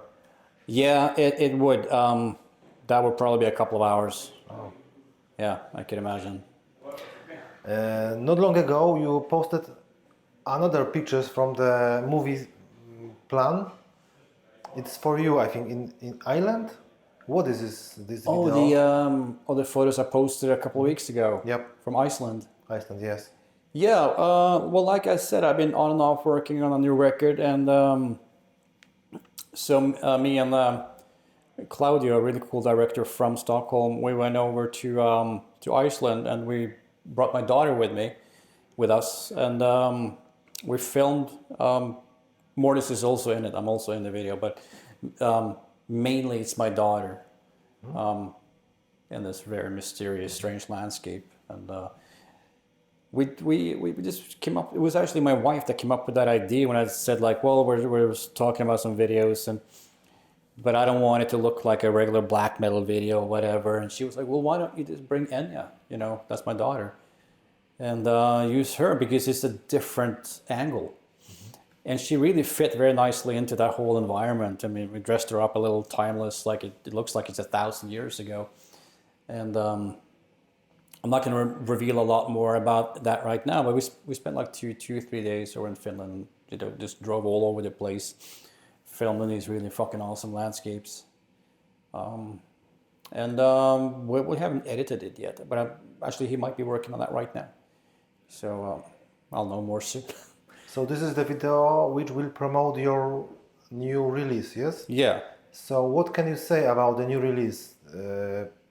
Yeah, it would. That would probably be a couple of hours. Oh. Yeah, I could imagine. Not long ago, you posted another pictures from the movie plan. It's for you, I think, in Ireland. What is this Oh, video? the other photos I posted a couple of weeks ago. Yep. From Iceland. Iceland, yes. Yeah. Well, like I said, I've been on and off working on a new record, and so me and Claudio, a really cool director from Stockholm, we went over to Iceland, and we brought my daughter with us, and we filmed. Mortis is also in it. I'm also in the video, but mainly it's my daughter in this very mysterious, strange landscape. And we just came up. It was actually my wife that came up with that idea when I said like, well, we're talking about some videos, but I don't want it to look like a regular black metal video or whatever. And she was like, well, why don't you just bring Enya? You know, that's my daughter, and use her because it's a different angle. And she really fit very nicely into that whole environment. I mean, we dressed her up a little timeless, like it looks like it's 1,000 years ago. And I'm not going to reveal a lot more about that right now, but we spent like 3 days over in Finland, you know, just drove all over the place, filming these really fucking awesome landscapes. We haven't edited it yet, but actually he might be working on that right now. So I'll know more soon. So this is the video which will promote your new release, yes? Yeah. So what can you say about the new release?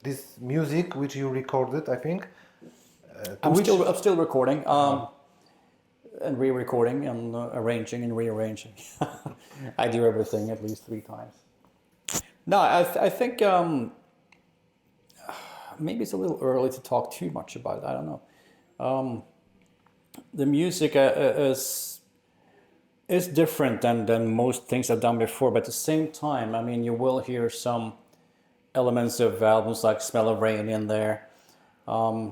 This music which you recorded, I think. I'm still recording, and re-recording, and arranging and rearranging. I do everything at least 3 times. No, I think maybe it's a little early to talk too much about it. I don't know. The music is different than most things I've done before, but at the same time, I mean, you will hear some elements of albums like Smell of Rain in there. A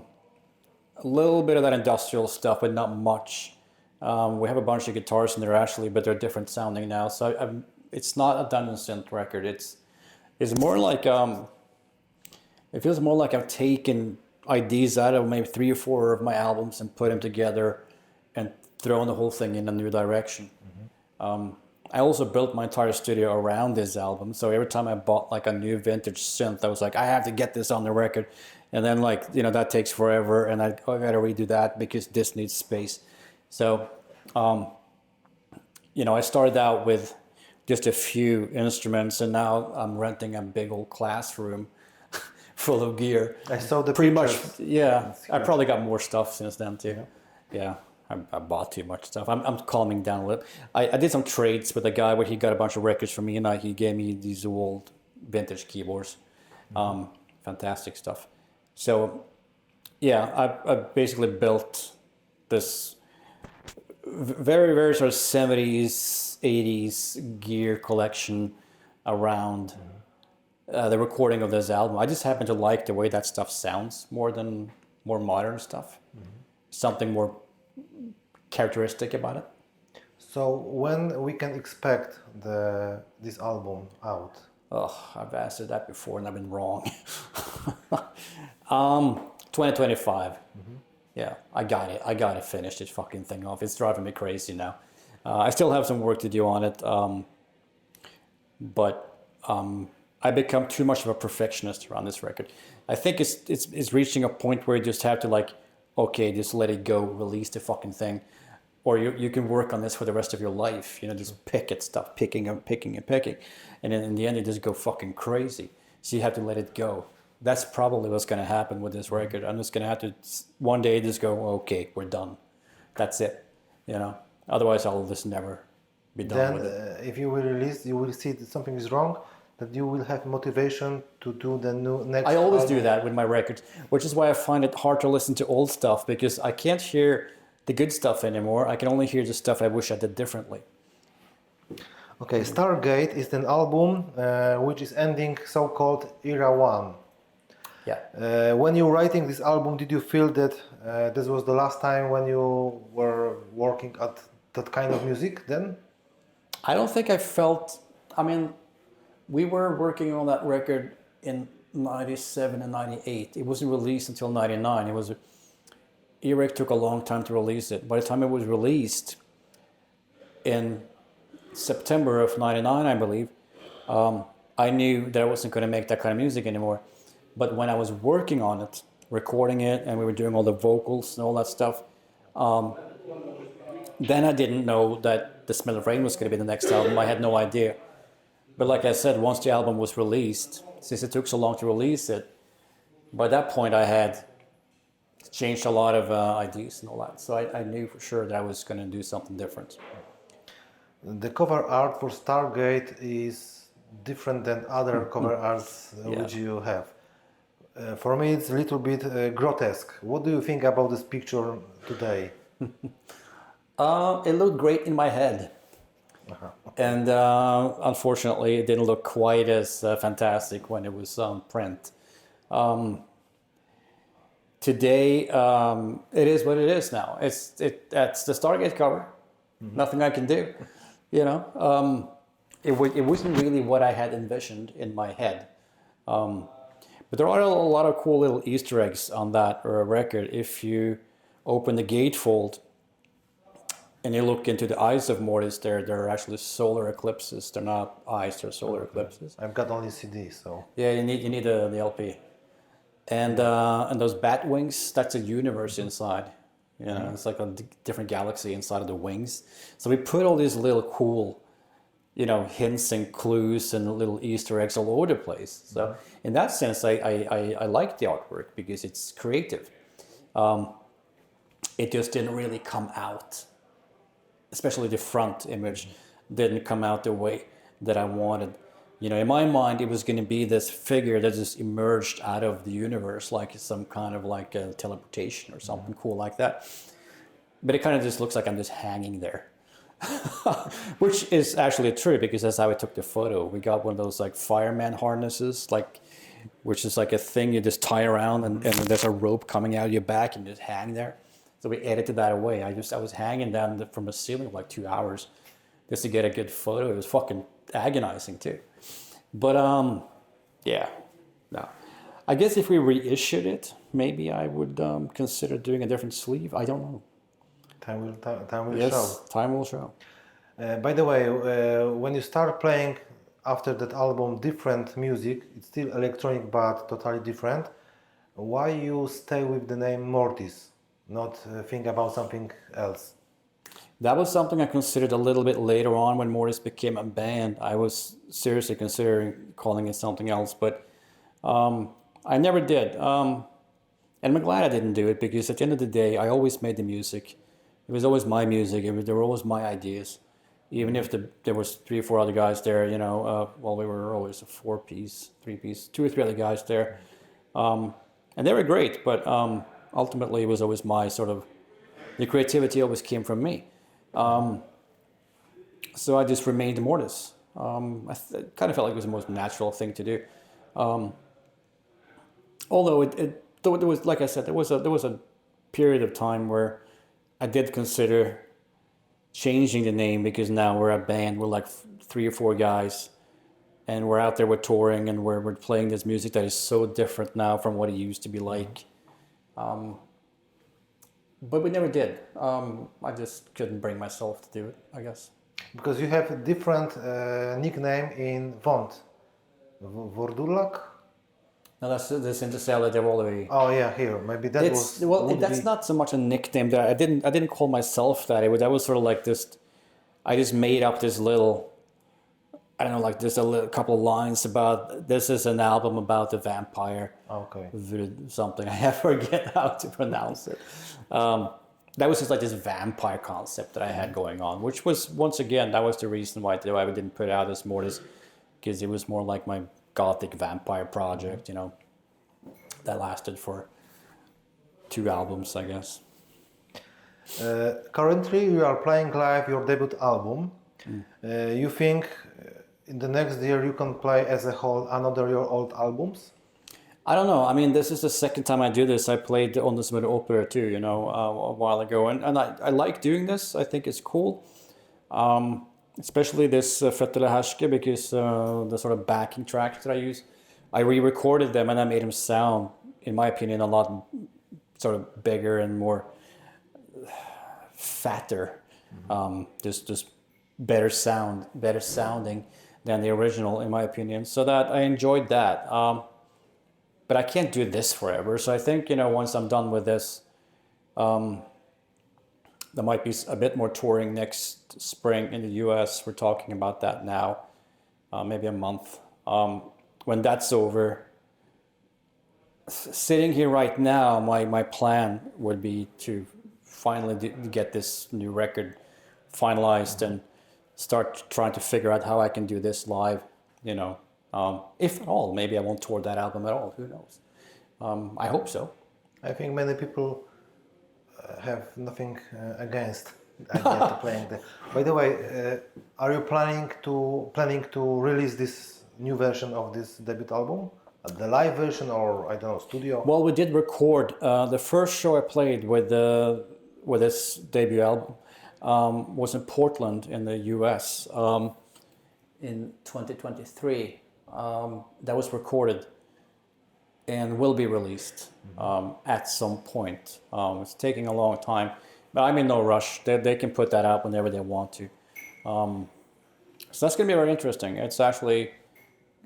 little bit of that industrial stuff, but not much. We have a bunch of guitars in there actually, but they're different sounding now. So it's not a Dungeon Synth record. It's more like it feels more like I've taken ideas out of maybe 3 or 4 of my albums and put them together and thrown the whole thing in a new direction. I also built my entire studio around this album, so every time I bought like a new vintage synth, I was like, I have to get this on the record, and then like, you know, that takes forever, and I gotta redo that because this needs space. So you know, I started out with just a few instruments, and now I'm renting a big old classroom full of gear. I saw the pretty pictures. much. Yeah, I probably got more stuff since then too. Yeah, I bought too much stuff. I'm calming down a little. I did some trades with a guy where he got a bunch of records from me, and he gave me these old vintage keyboards. Fantastic stuff. So yeah, I basically built this very, very sort of 70s, 80s gear collection around the recording of this album. I just happen to like the way that stuff sounds more than more modern stuff. Something more characteristic about it. So when we can expect this album out? Oh, I've asked that before and I've been wrong. 2025. Yeah, I got it. I got to finish this fucking thing off. It's driving me crazy now. I still have some work to do on it, but I become too much of a perfectionist around this record. I think it's reaching a point where you just have to like, okay, just let it go, release the fucking thing, or you can work on this for the rest of your life. You know, just pick at stuff, picking, and then in the end you just go fucking crazy. So you have to let it go. That's probably what's going to happen with this record. I'm just going to have to one day just go, okay, we're done. That's it. You know, otherwise I'll just never be done with it. If you will release, you will see that something is wrong, that you will have motivation to do the next I always album. do that with my records, which is why I find it hard to listen to old stuff, because I can't hear the good stuff anymore. I can only hear the stuff I wish I did differently. Okay, Stargate is an album which is ending so-called Era 1. Yeah. When you were writing this album, did you feel that this was the last time when you were working at that kind of music then? I don't think I felt, I mean, we were working on that record in 97 and 98. It wasn't released until 99. Eric took a long time to release it. By the time it was released, in September of '99, I believe, I knew that I wasn't going to make that kind of music anymore. But when I was working on it, recording it, and we were doing all the vocals and all that stuff, then I didn't know that The Smell of Rain was going to be the next album. I had no idea. But like I said, once the album was released, since it took so long to release it, by that point I had changed a lot of ideas and all that. So I knew for sure that I was going to do something different. The cover art for Stargate is different than other cover arts which you have. For me, it's a little bit grotesque. What do you think about this picture today? It looked great in my head. And unfortunately, it didn't look quite as fantastic when it was on print. Today, it is what it is now. That's the Stargate cover. Nothing I can do. You know, it wasn't really what I had envisioned in my head. But there are a lot of cool little Easter eggs on that record. If you open the gatefold and you look into the eyes of Mortis, there are actually solar eclipses. They're not eyes; they're solar eclipses. I've got only CD, so yeah, you need the LP. And those bat wings, that's a universe inside. You know, it's like a different galaxy inside of the wings. So we put all these little cool, you know, hints and clues and little Easter eggs all over the place. So in that sense, I like the artwork because it's creative. It just didn't really come out, especially the front image didn't come out the way that I wanted. You know, in my mind, it was going to be this figure that just emerged out of the universe, like some kind of like a teleportation or something cool like that. But it kind of just looks like I'm just hanging there. Which is actually true, because that's how I took the photo. We got one of those like fireman harnesses, like, which is like a thing you just tie around, and there's a rope coming out of your back and you just hang there. So we edited that away. I was hanging down from a ceiling for like 2 hours just to get a good photo. It was fucking agonizing too. But yeah, no. I guess if we reissued it, maybe I would consider doing a different sleeve. I don't know. Time will Yes, show. time will show. By the way, when you start playing after that album different music, it's still electronic but totally different. Why you stay with the name Mortis, not think about something else? That was something I considered a little bit later on when Mortis became a band. I was seriously considering calling it something else, but I never did. And I'm glad I didn't do it, because at the end of the day, I always made the music. It was always my music. There were always my ideas. Even if there was 3 or 4 other guys there, you know, we were always a 4-piece, 3-piece, 2 or 3 other guys there. And they were great, but ultimately it was always my sort of, the creativity always came from me. So I just remained Mortis. I kind of felt like it was the most natural thing to do. Although there was, like I said, there was a period of time where I did consider changing the name, because now we're a band. We're like 3 or 4 guys, and we're out there, we're touring, and we're playing this music that is so different now from what it used to be like. But we never did. I just couldn't bring myself to do it, I guess. Because you have a different nickname in Vont. Vordulak? No, that's the synthesizer they're all the way. Oh yeah, here. Maybe that was... That's not so much a nickname. That I didn't call myself that. That was sort of like this... I just made up this little... I don't know, like just a couple of lines about, this is an album about the vampire. Okay. Something, I forget how to pronounce it. That was just like this vampire concept that I had going on, which was, once again, that was the reason why I didn't put it out as Mortis, because it was more like my gothic vampire project, you know, that lasted for 2 albums, I guess. Currently, you are playing live your debut album. You think in the next year you can play as a whole another your old albums? I don't know. I mean, this is the second time I do this. I played on this with opera too, you know, a while ago, and I like doing this. I think it's cool, especially this Fötter Härske, because the sort of backing tracks that I use, I re-recorded them and I made them sound, in my opinion, a lot sort of bigger and more fatter. Just better sounding than the original, in my opinion. So that I enjoyed that. But I can't do this forever. So I think, once I'm done with this, there might be a bit more touring next spring in the US. We're talking about that now, maybe a month. When that's over, sitting here right now, my plan would be to finally get this new record finalized and start trying to figure out how I can do this live, if at all. Maybe I won't tour that album at all, who knows. I hope so. I think many people have nothing against the idea to playing the. By the way, are you planning to release this new version of this debut album, the live version, or I don't know, studio? Well, we did record the first show I played with this debut album was in Portland in the U.S. In 2023. That was recorded and will be released at some point. It's taking a long time, but I'm in no rush. They can put that out whenever they want to. So that's going to be very interesting. It's actually,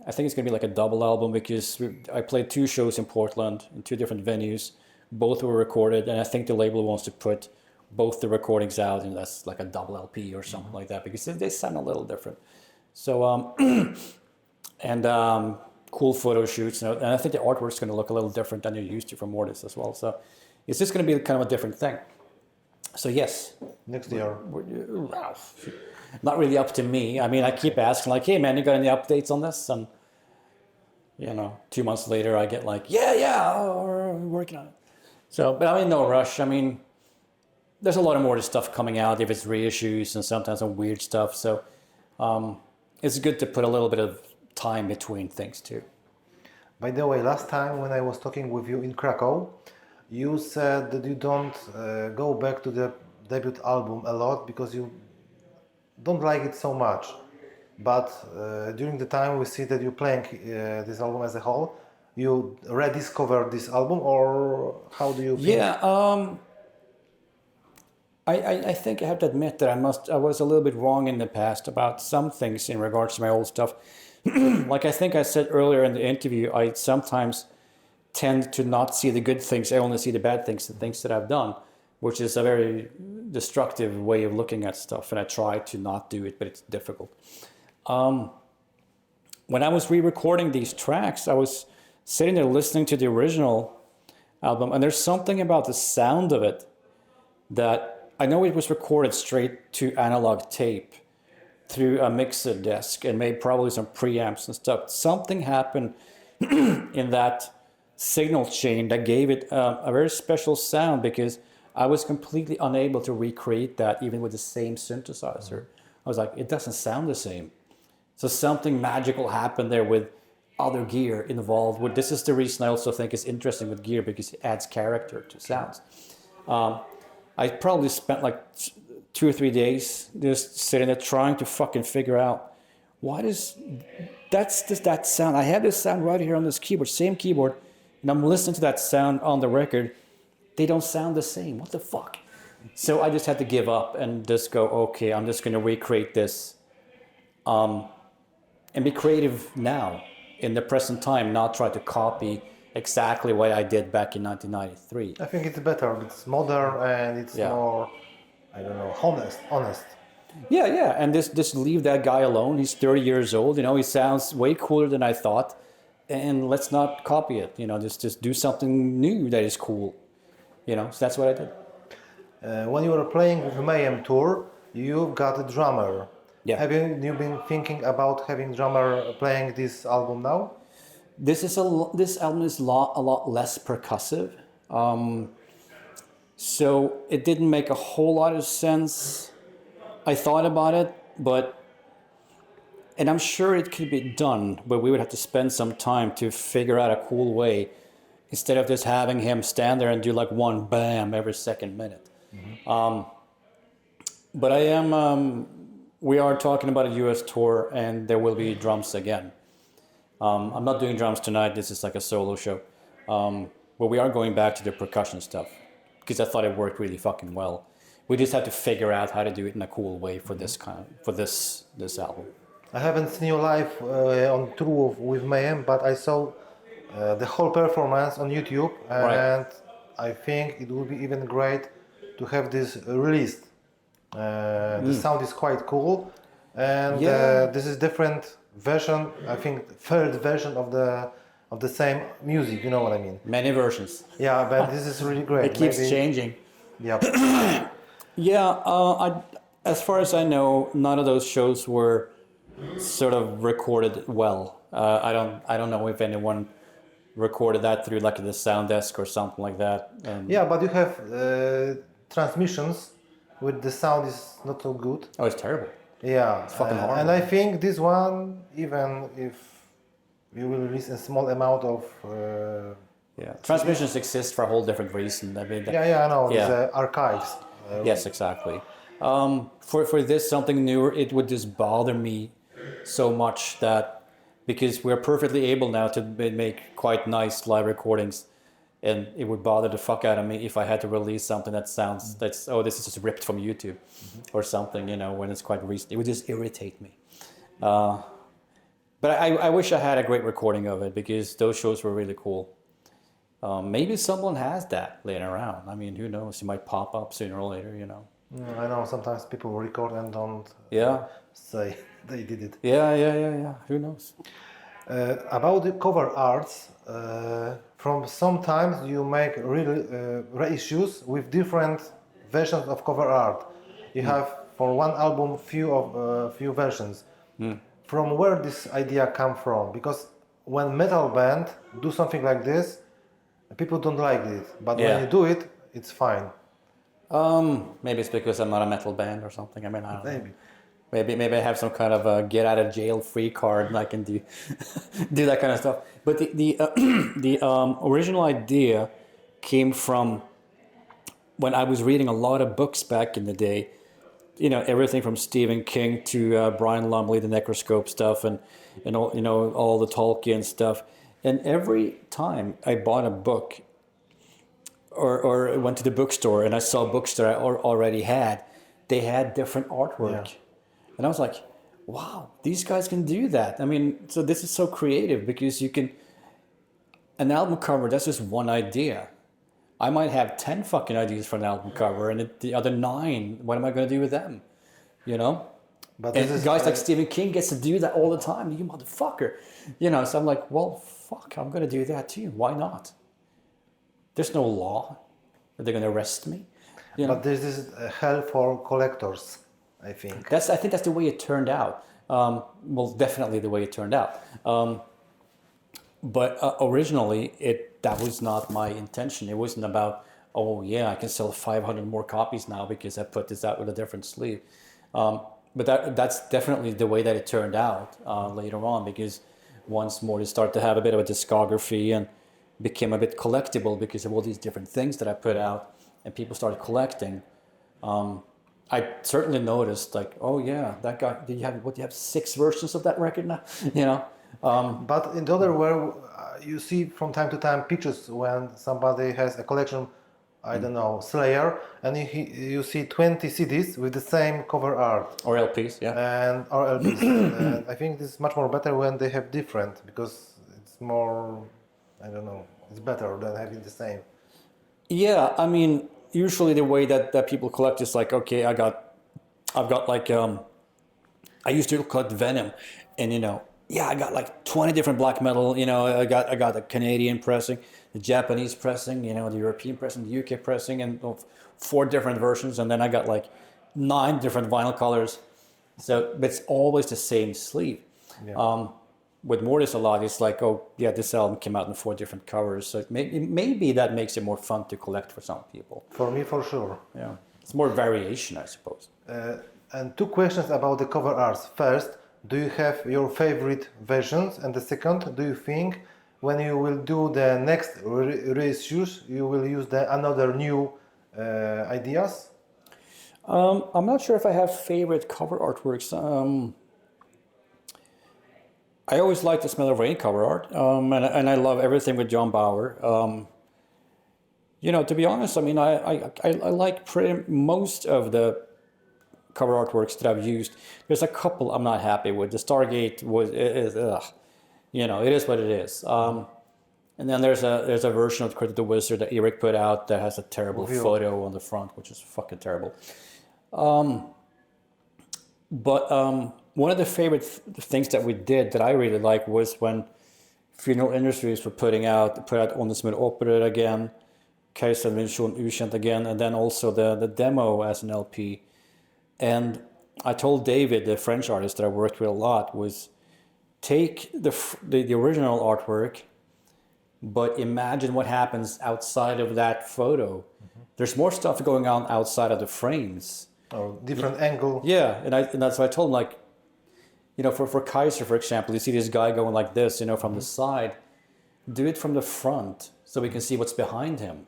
I think it's going to be like a double album because I played 2 shows in Portland in 2 different venues. Both were recorded, and I think the label wants to put both the recordings out, and that's like a double LP or something like that because they sound a little different. So, cool photo shoots, and I think the artwork's going to look a little different than you're used to from Mortis as well. So it's just going to be kind of a different thing. So yes. Next year. Not really up to me. I mean, I keep asking like, hey man, you got any updates on this? And 2 months later I get like, yeah, we're working on it. So, but I'm in no rush. I mean, there's a lot of Mortis stuff coming out if it's reissues and sometimes some weird stuff. So it's good to put a little bit of time between things too. By the way, last time when I was talking with you in Krakow, you said that you don't go back to the debut album a lot because you don't like it so much. But during the time we see that you're playing this album as a whole, you rediscovered this album, or how do you think? Yeah, I think I have to admit that I was a little bit wrong in the past about some things in regards to my old stuff. Like I think I said earlier in the interview, I sometimes tend to not see the good things. I only see the bad things, the things that I've done, which is a very destructive way of looking at stuff. And I try to not do it, but it's difficult. When I was re-recording these tracks, I was sitting there listening to the original album, and there's something about the sound of it that I know it was recorded straight to analog tape through a mixer desk and made probably some preamps and stuff. Something happened in that signal chain that gave it a very special sound because I was completely unable to recreate that even with the same synthesizer. I was like, it doesn't sound the same. So something magical happened there with other gear involved. This is the reason I also think it's interesting with gear because it adds character to sounds. I probably spent like 2 or 3 days just sitting there trying to fucking figure out why does that sound. I had this sound right here on this keyboard, same keyboard, and I'm listening to that sound on the record. They don't sound the same. What the fuck? So I just had to give up and just go, okay, I'm just going to recreate this and be creative now in the present time, not try to copy exactly what I did back in 1993. I think it's better. It's modern and it's more, I don't know, honest. Yeah, and just leave that guy alone. He's 30 years old. He sounds way cooler than I thought, and let's not copy it. Just do something new that is cool. So that's what I did. When you were playing with Mayhem tour, you got a drummer. Yeah. Have you been thinking about having drummer playing this album now? This album is a lot less percussive, so it didn't make a whole lot of sense. I thought about it, and I'm sure it could be done, but we would have to spend some time to figure out a cool way instead of just having him stand there and do like one bam every second minute. Mm-hmm. But we are talking about a US tour, and there will be drums again. I'm not doing drums tonight. This is like a solo show. But we are going back to the percussion stuff because I thought it worked really fucking well. We just had to figure out how to do it in a cool way for this album. I haven't seen you live on tour with Mayhem, but I saw the whole performance on YouTube, and I think it would be even great to have this released. The sound is quite cool, and this is different version. I think third version of the same music. You know what I mean? Many versions. Yeah, but this is really great. It keeps changing. Yep. As far as I know, none of those shows were sort of recorded well. I don't know if anyone recorded that through like the sound desk or something like that. Yeah, but you have transmissions with the sound is not so good. Oh, it's terrible. Yeah, it's fucking horrible. And I think this one, even if you will release a small amount of transmissions exist for a whole different reason. I mean, I know. These archives. Yes, exactly. For this something newer, it would just bother me so much that because we're perfectly able now to make quite nice live recordings, and it would bother the fuck out of me if I had to release something that sounds this is just ripped from YouTube or something, when it's quite recent. It would just irritate me. But I wish I had a great recording of it because those shows were really cool. Maybe someone has that laying around. I mean, who knows? It might pop up sooner or later, I know sometimes people record and don't say they did it. Yeah. Who knows? About the cover arts, from sometimes you make reissues with different versions of cover art. You have for one album few versions. From where this idea come from? Because when metal band do something like this, people don't like it. But when you do it, it's fine. Maybe it's because I'm not a metal band or something. I mean, I don't know. Maybe. Maybe I have some kind of a get out of jail free card and I can do that kind of stuff. But the original idea came from when I was reading a lot of books back in the day. Everything from Stephen King to Brian Lumley, the Necroscope stuff, and all, all the Tolkien stuff. And every time I bought a book or went to the bookstore and I saw books that I already had, they had different artwork. Yeah. And I was like, wow, these guys can do that. I mean, so this is so creative because an album cover, that's just one idea. I might have 10 fucking ideas for an album cover and the other 9, what am I going to do with them? But guys like Stephen King gets to do that all the time, you motherfucker. So I'm like, well, fuck, I'm going to do that too. Why not? There's no law. Are they going to arrest me? But this is hell for collectors, I think. I think that's the way it turned out. Well, definitely the way it turned out. But originally, that was not my intention. It wasn't about, I can sell 500 more copies now because I put this out with a different sleeve. But that's definitely the way that it turned out later on, because once Mortis started to have a bit of a discography and became a bit collectible because of all these different things that I put out, and people started collecting, I certainly noticed, like, that guy, do you have 6 versions of that record now? But in the other way, you see from time to time pictures when somebody has a collection, I don't know, Slayer, and you see 20 CDs with the same cover art. Or LPs, yeah. Or LPs. And I think this is much more better when they have different, because it's more, I don't know, it's better than having the same. Yeah, I mean, usually the way that people collect is like, okay, I've got like, I used to collect Venom, and I got like 20 different black metal. I got the Canadian pressing, the Japanese pressing, the European pressing, the UK pressing, and 4 different versions. And then I got like 9 different vinyl colors. So, but it's always the same sleeve. Yeah. With Mortis a lot, it's like, this album came out in 4 different covers. So maybe that makes it more fun to collect for some people. For me, for sure. Yeah, it's more variation, I suppose. And 2 questions about the cover arts. First, do you have your favorite versions? And the second, do you think when you will do the next reissues, you will use another new ideas? I'm not sure if I have favorite cover artworks. I always like the Smell of Rain cover art, and I love everything with John Bauer. To be honest, I mean, I like most of the cover artworks that I've used. There's a couple I'm not happy with. The Stargate ugh. It is what it is. And then there's a version of Crypt the Wizard that Eric put out that has a terrible photo on the front, which is fucking terrible. But one of the favorite things that we did that I really liked was when Funeral Industries were put out Åndens med opera again, Kejsaren Vision Ukänt again, and then also the demo as an LP. And I told David, the French artist that I worked with a lot, was take the original artwork, but imagine what happens outside of that photo. Mm-hmm. There's more stuff going on outside of the frames. Or different angle. Yeah, and that's what I told him, like, for Kaiser, for example, you see this guy going like this, from the side. Do it from the front so we can see what's behind him.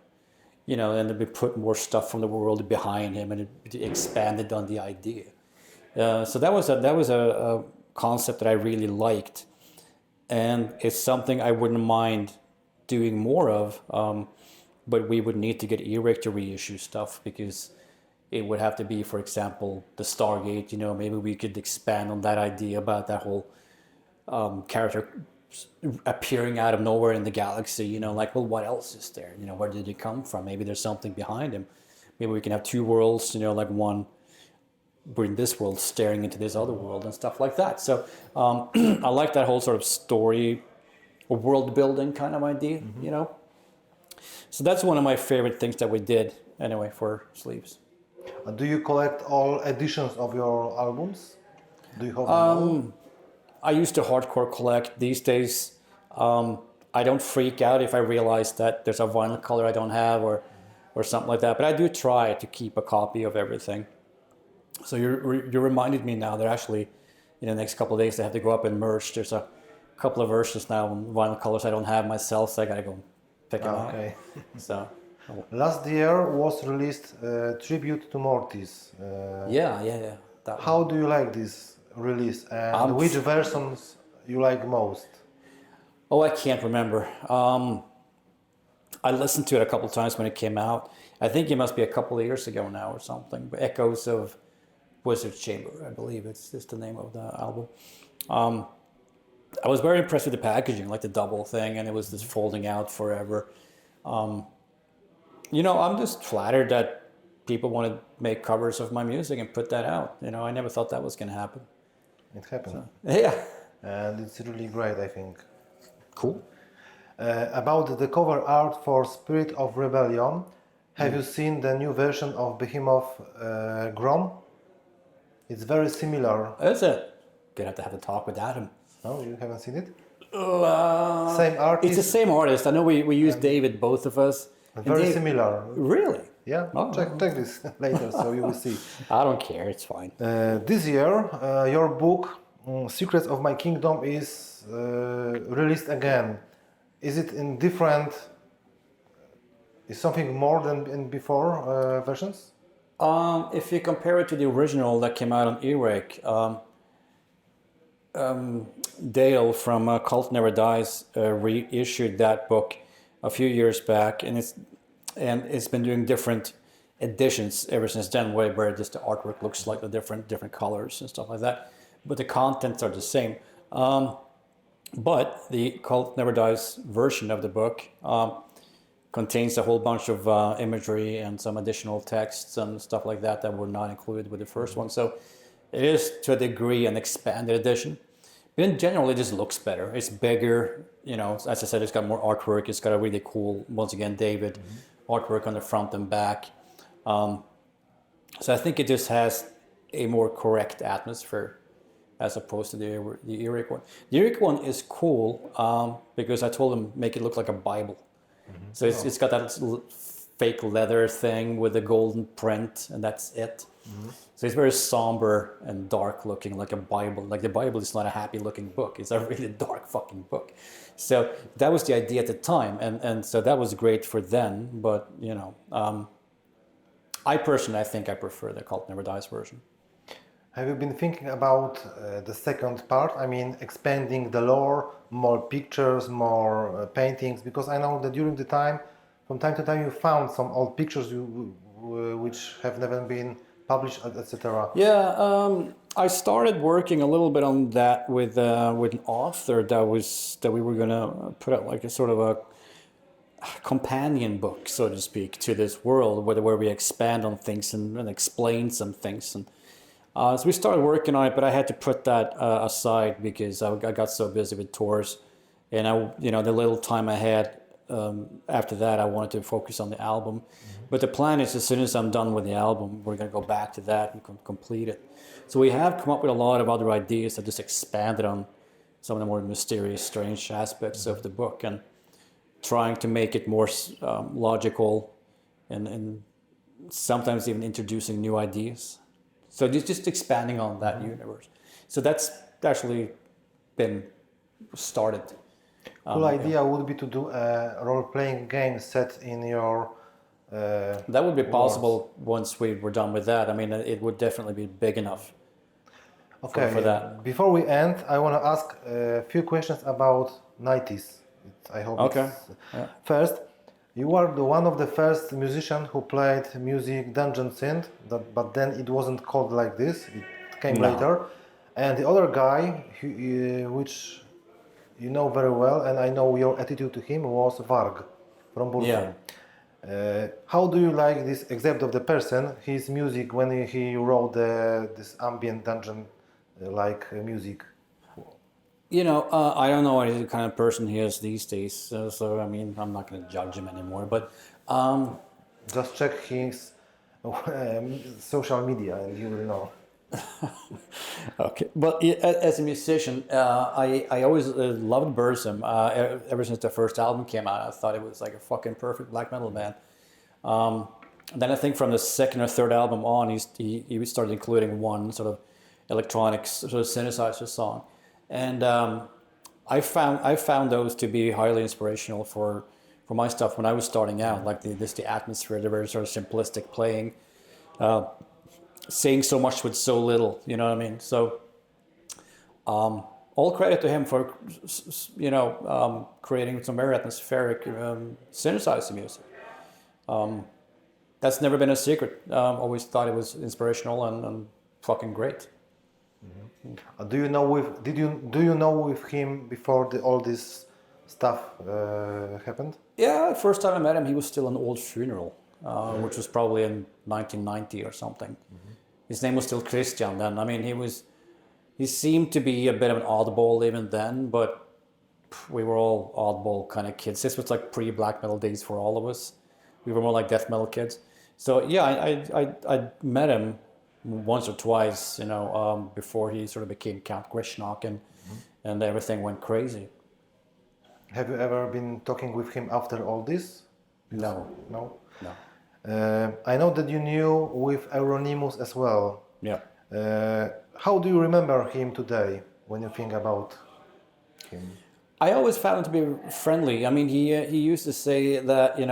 And then we put more stuff from the world behind him, and it expanded on the idea. So that was a concept that I really liked, and it's something I wouldn't mind doing more of. But we would need to get Eric to reissue stuff, because it would have to be, for example, the Stargate. Maybe we could expand on that idea about that whole character appearing out of nowhere in the galaxy. Like, well, what else is there? Where did it come from? Maybe there's something behind him. Maybe we can have two worlds. Like one, we're in this world staring into this other world and stuff like that. So I like that whole sort of story or world building kind of idea. Mm-hmm. So that's one of my favorite things that we did anyway for Sleeves. Do you collect all editions of your albums? Do you have them all? I used to hardcore collect. These days, I don't freak out if I realize that there's a vinyl color I don't have or something like that. But I do try to keep a copy of everything. So you reminded me now that actually in the next couple of days I have to go up and merge. There's a couple of versions now on vinyl colors I don't have myself, so I gotta go pick them out. Okay. So. Last year was released Tribute to Mortis. Yeah. How do you like this release, and which versions you like most? Oh, I can't remember. I listened to it a couple of times when it came out. I think it must be a couple of years ago now or something. But Echoes of Wizard's Chamber, I believe it's the name of the album. I was very impressed with the packaging, like the double thing, and it was just folding out forever. I'm just flattered that people want to make covers of my music and put that out. I never thought that was going to happen. It happened. So, yeah. And it's really great, I think. Cool. About the cover art for Spirit of Rebellion, have you seen the new version of Behemoth Grom? It's very similar. Is it? Gonna have to talk with Adam. No, you haven't seen it? Same artist? It's the same artist. I know we used David, both of us. Very similar. Really? Yeah. Oh. Check this later, so you will see. I don't care. It's fine. This year, your book Secrets of My Kingdom is released again. Is it in different? Is something more than in before versions? If you compare it to the original that came out on Eric, Dale from Cult Never Dies reissued that book a few years back, and it's been doing different editions ever since then, where just the artwork looks slightly different colors and stuff like that, but the contents are the same. But the Cult Never Dies version of the book contains a whole bunch of imagery and some additional texts and stuff like that were not included with the first one. So it is to a degree an expanded edition. But in general, it just looks better. It's bigger, as I said, it's got more artwork. It's got a really cool, once again, David artwork on the front and back. So I think it just has a more correct atmosphere as opposed to the Eric one. The Eric one is cool because I told him make it look like a Bible. So it's got that fake leather thing with the golden print, and that's it. So it's very somber and dark looking, like a Bible. Like the Bible is not a happy looking book. It's a really dark fucking book. So that was the idea at the time. And so that was great for then. But, I personally, think I prefer the Cult Never Dies version. Have you been thinking about the second part? I mean, expanding the lore, more pictures, more paintings? Because I know that during the time from time to time you found some old pictures which have never been published, etc. Yeah, I started working a little bit on that with an author that we were gonna put out like a sort of a companion book, so to speak, to this world where we expand on things and explain some things. And so we started working on it, but I had to put that aside because I got so busy with tours, and the little time I had after that, I wanted to focus on the album. Mm-hmm. But the plan is, as soon as I'm done with the album, we're going to go back to that and complete it. So we have come up with a lot of other ideas that just expanded on some of the more mysterious, strange aspects of the book, and trying to make it more logical, and sometimes even introducing new ideas. So just expanding on that universe. So that's actually been started. Cool idea would be to do a role-playing game set in your that would be possible once we were done with that. I mean, it would definitely be big enough for that. Before we end, I want to ask a few questions about 90s. I hope okay. Yeah. First, you were one of the first musicians who played music dungeon synth, but then it wasn't called like this. It came later. And the other guy, which you know very well, and I know your attitude to him, was Varg from Warsaw. Yeah. How do you like this, except of the person, his music when he wrote this ambient dungeon like music? I don't know what kind of person he is these days, so I mean, I'm not going to judge him anymore, but... Just check his social media and you will know. Okay, but as a musician, I always loved Burzum. Ever since the first album came out, I thought it was like a fucking perfect black metal band. Then I think from the second or third album on, he started including one sort of electronic sort of synthesizer song, and I found those to be highly inspirational for my stuff when I was starting out, like the atmosphere, the very sort of simplistic playing. Saying so much with so little, you know what I mean? So, all credit to him for, creating some very atmospheric synthesizer music. That's never been a secret. Always thought it was inspirational and fucking great. Mm-hmm. Do you know with him before all this stuff happened? Yeah, the first time I met him, he was still an old funeral. Which was probably in 1990 or something. Mm-hmm. His name was still Christian then. I mean, he seemed to be a bit of an oddball even then, but we were all oddball kind of kids. This was like pre-black metal days for all of us. We were more like death metal kids. So yeah, I met him once or twice, before he sort of became Count Grishnak and everything went crazy. Have you ever been talking with him after all this? No. No? No. I know that you knew with Euronymous as well. Yeah. How do you remember him today when you think about him? I always found him to be friendly. I mean, he used to say that, you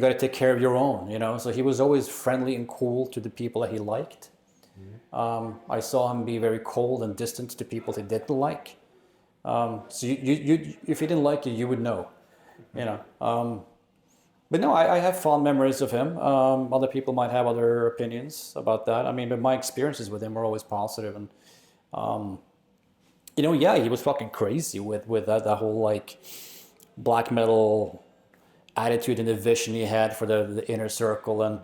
got to take care of your own, So he was always friendly and cool to the people that he liked. Mm-hmm. I saw him be very cold and distant to people he didn't like. So you if he didn't like you, you would know. But no, I have fond memories of him. Other people might have other opinions about that. I mean, but my experiences with him were always positive. And, he was fucking crazy with that whole like black metal attitude and the vision he had for the inner circle and,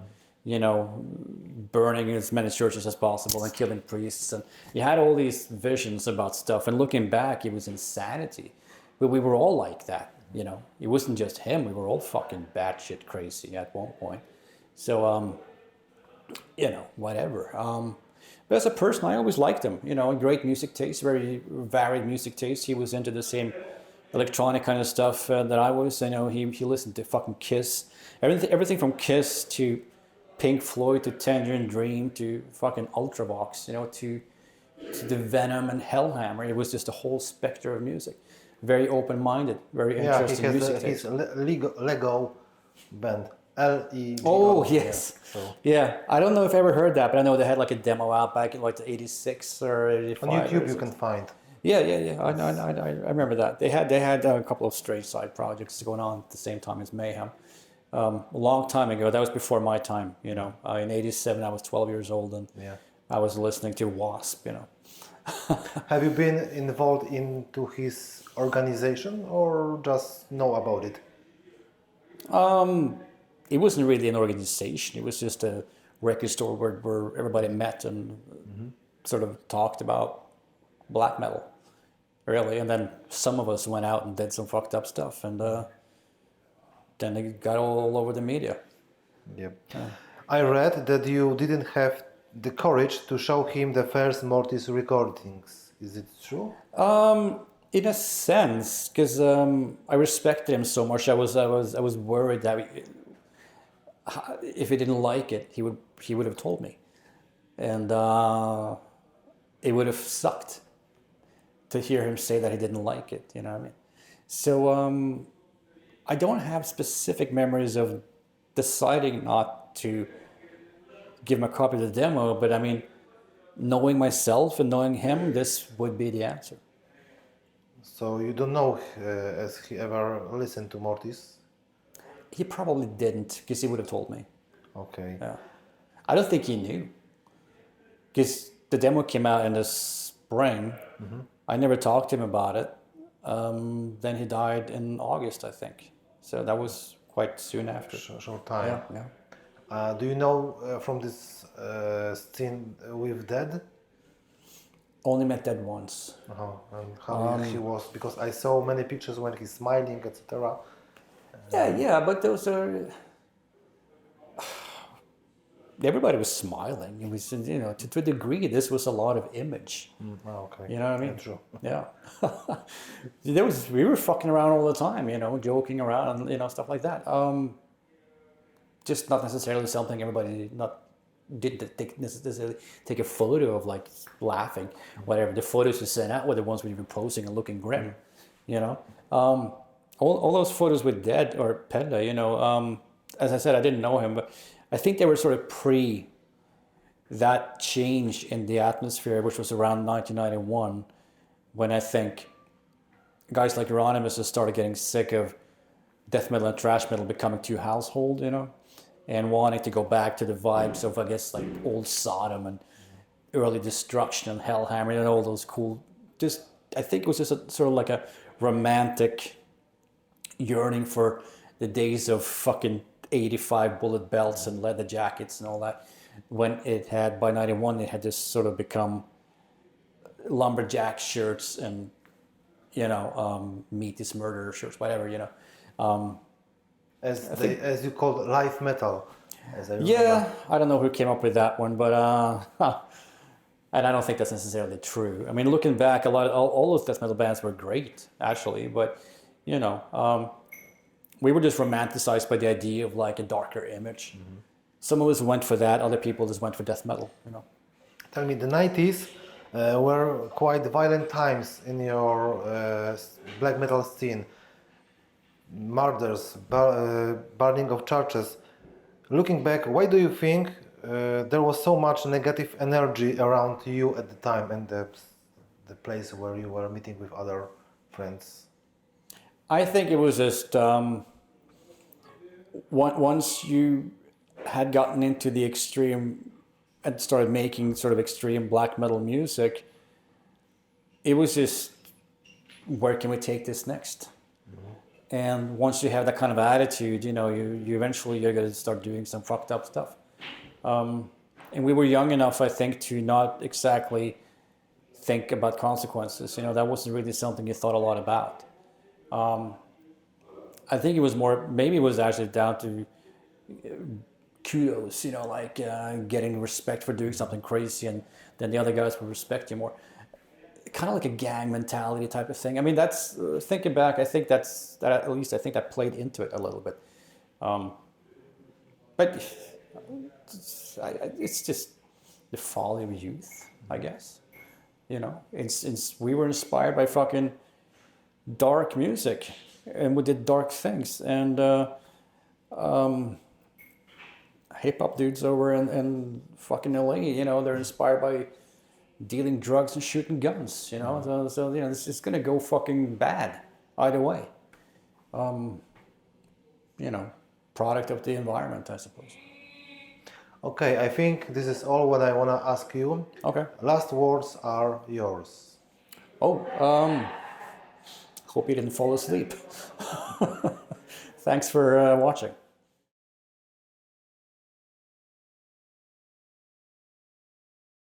burning as many churches as possible and killing priests. And he had all these visions about stuff. And looking back, it was insanity. But we were all like that. It wasn't just him. We were all fucking batshit crazy at one point. So, whatever. But as a person, I always liked him. Great music taste, very varied music taste. He was into the same electronic kind of stuff that I was. He listened to fucking Kiss. Everything from Kiss to Pink Floyd to Tangerine Dream to fucking Ultravox, to the Venom and Hellhammer. It was just a whole spectrum of music. Very open-minded, very interesting music taste. His Lego band, L-E-G-O. Oh, yes. Yeah, I don't know if I ever heard that, but I know they had like a demo out back in like the 86 or 85. On YouTube you can find. Yeah. I remember that. They had a couple of strange side projects going on at the same time as Mayhem. A long time ago. That was before my time. You know, in '87, I was 12 years old, and Yeah. I was listening to Wasp. You know. Have you been involved into his organization or just know about it? It wasn't really an organization. It was just a record store where everybody met and sort of talked about black metal, really. And then some of us went out and did some fucked up stuff, and then it got all over the media. Yep. I read that you didn't have the courage to show him the first Mortis recordings. Is it true? In a sense, because I respected him so much, I was worried that if he didn't like it, he would have told me, and it would have sucked to hear him say that he didn't like it. You know what I mean? So I don't have specific memories of deciding not to give him a copy of the demo, but I mean, knowing myself and knowing him, this would be the answer. So you don't know as he ever listened to Mortis? He probably didn't, because he would have told me. Okay. Yeah. I don't think he knew, because the demo came out in the spring. I never talked to him about it. Then he died in August, I think. So that was quite soon after. Short time. Yeah. Do you know from this scene with Dead? Only met Dead once. And how he was? Because I saw many pictures when he's smiling, etc. Yeah, but those are... Everybody was smiling. It was, you know, to a degree, this was a lot of image. Okay. You know what I mean? Yeah, true. Yeah. We were fucking around all the time, you know, joking around and, you know, stuff like that. Just not necessarily something everybody didn't necessarily take a photo of, like laughing, whatever. The photos you sent out were the ones where you were posing and looking grim, you know. All those photos with Dead or Penda, you know, as I said, I didn't know him, but I think they were sort of pre that change in the atmosphere, which was around 1991, when I think guys like Euronymous just started getting sick of death metal and thrash metal becoming too household, you know, and wanting to go back to the vibes of, I guess, like old Sodom and early Destruction and Hellhammer and all those cool, just, I think it was just a sort of like a romantic yearning for the days of fucking 85 bullet belts and leather jackets and all that, when it had, by 91, it had just sort of become lumberjack shirts and, you know, Meat is Murder shirts, whatever, you know. As you call it, live metal. As I Yeah, I don't know who came up with that one, but and I don't think that's necessarily true. I mean, looking back, all those death metal bands were great, actually, but you know, we were just romanticized by the idea of like a darker image. Some of us went for that, other people just went for death metal, you know. Tell me, the 90s were quite violent times in your black metal scene. Murders, burning of churches. Looking back, why do you think there was so much negative energy around you at the time and the place where you were meeting with other friends? I think it was just once you had gotten into the extreme and started making sort of extreme black metal music, it was just, where can we take this next? And once you have that kind of attitude, you know, you eventually you're going to start doing some fucked up stuff. And we were young enough, I think, to not exactly think about consequences. You know, that wasn't really something you thought a lot about. I think it was more, maybe it was actually down to kudos, you know, like getting respect for doing something crazy, and then the other guys would respect you more. Kind of like a gang mentality type of thing. I mean, that's, thinking back, I think that at least I think that played into it a little bit. But it's just the folly of youth, I guess. You know, we were inspired by fucking dark music, and we did dark things. And hip hop dudes over in fucking LA, you know, they're inspired by dealing drugs and shooting guns, you know. So you know, this is gonna go fucking bad either way. You know, product of the environment, I suppose. Okay, I think this is all what I want to ask you. Okay. Last words are yours. Oh, hope you didn't fall asleep. Thanks for watching.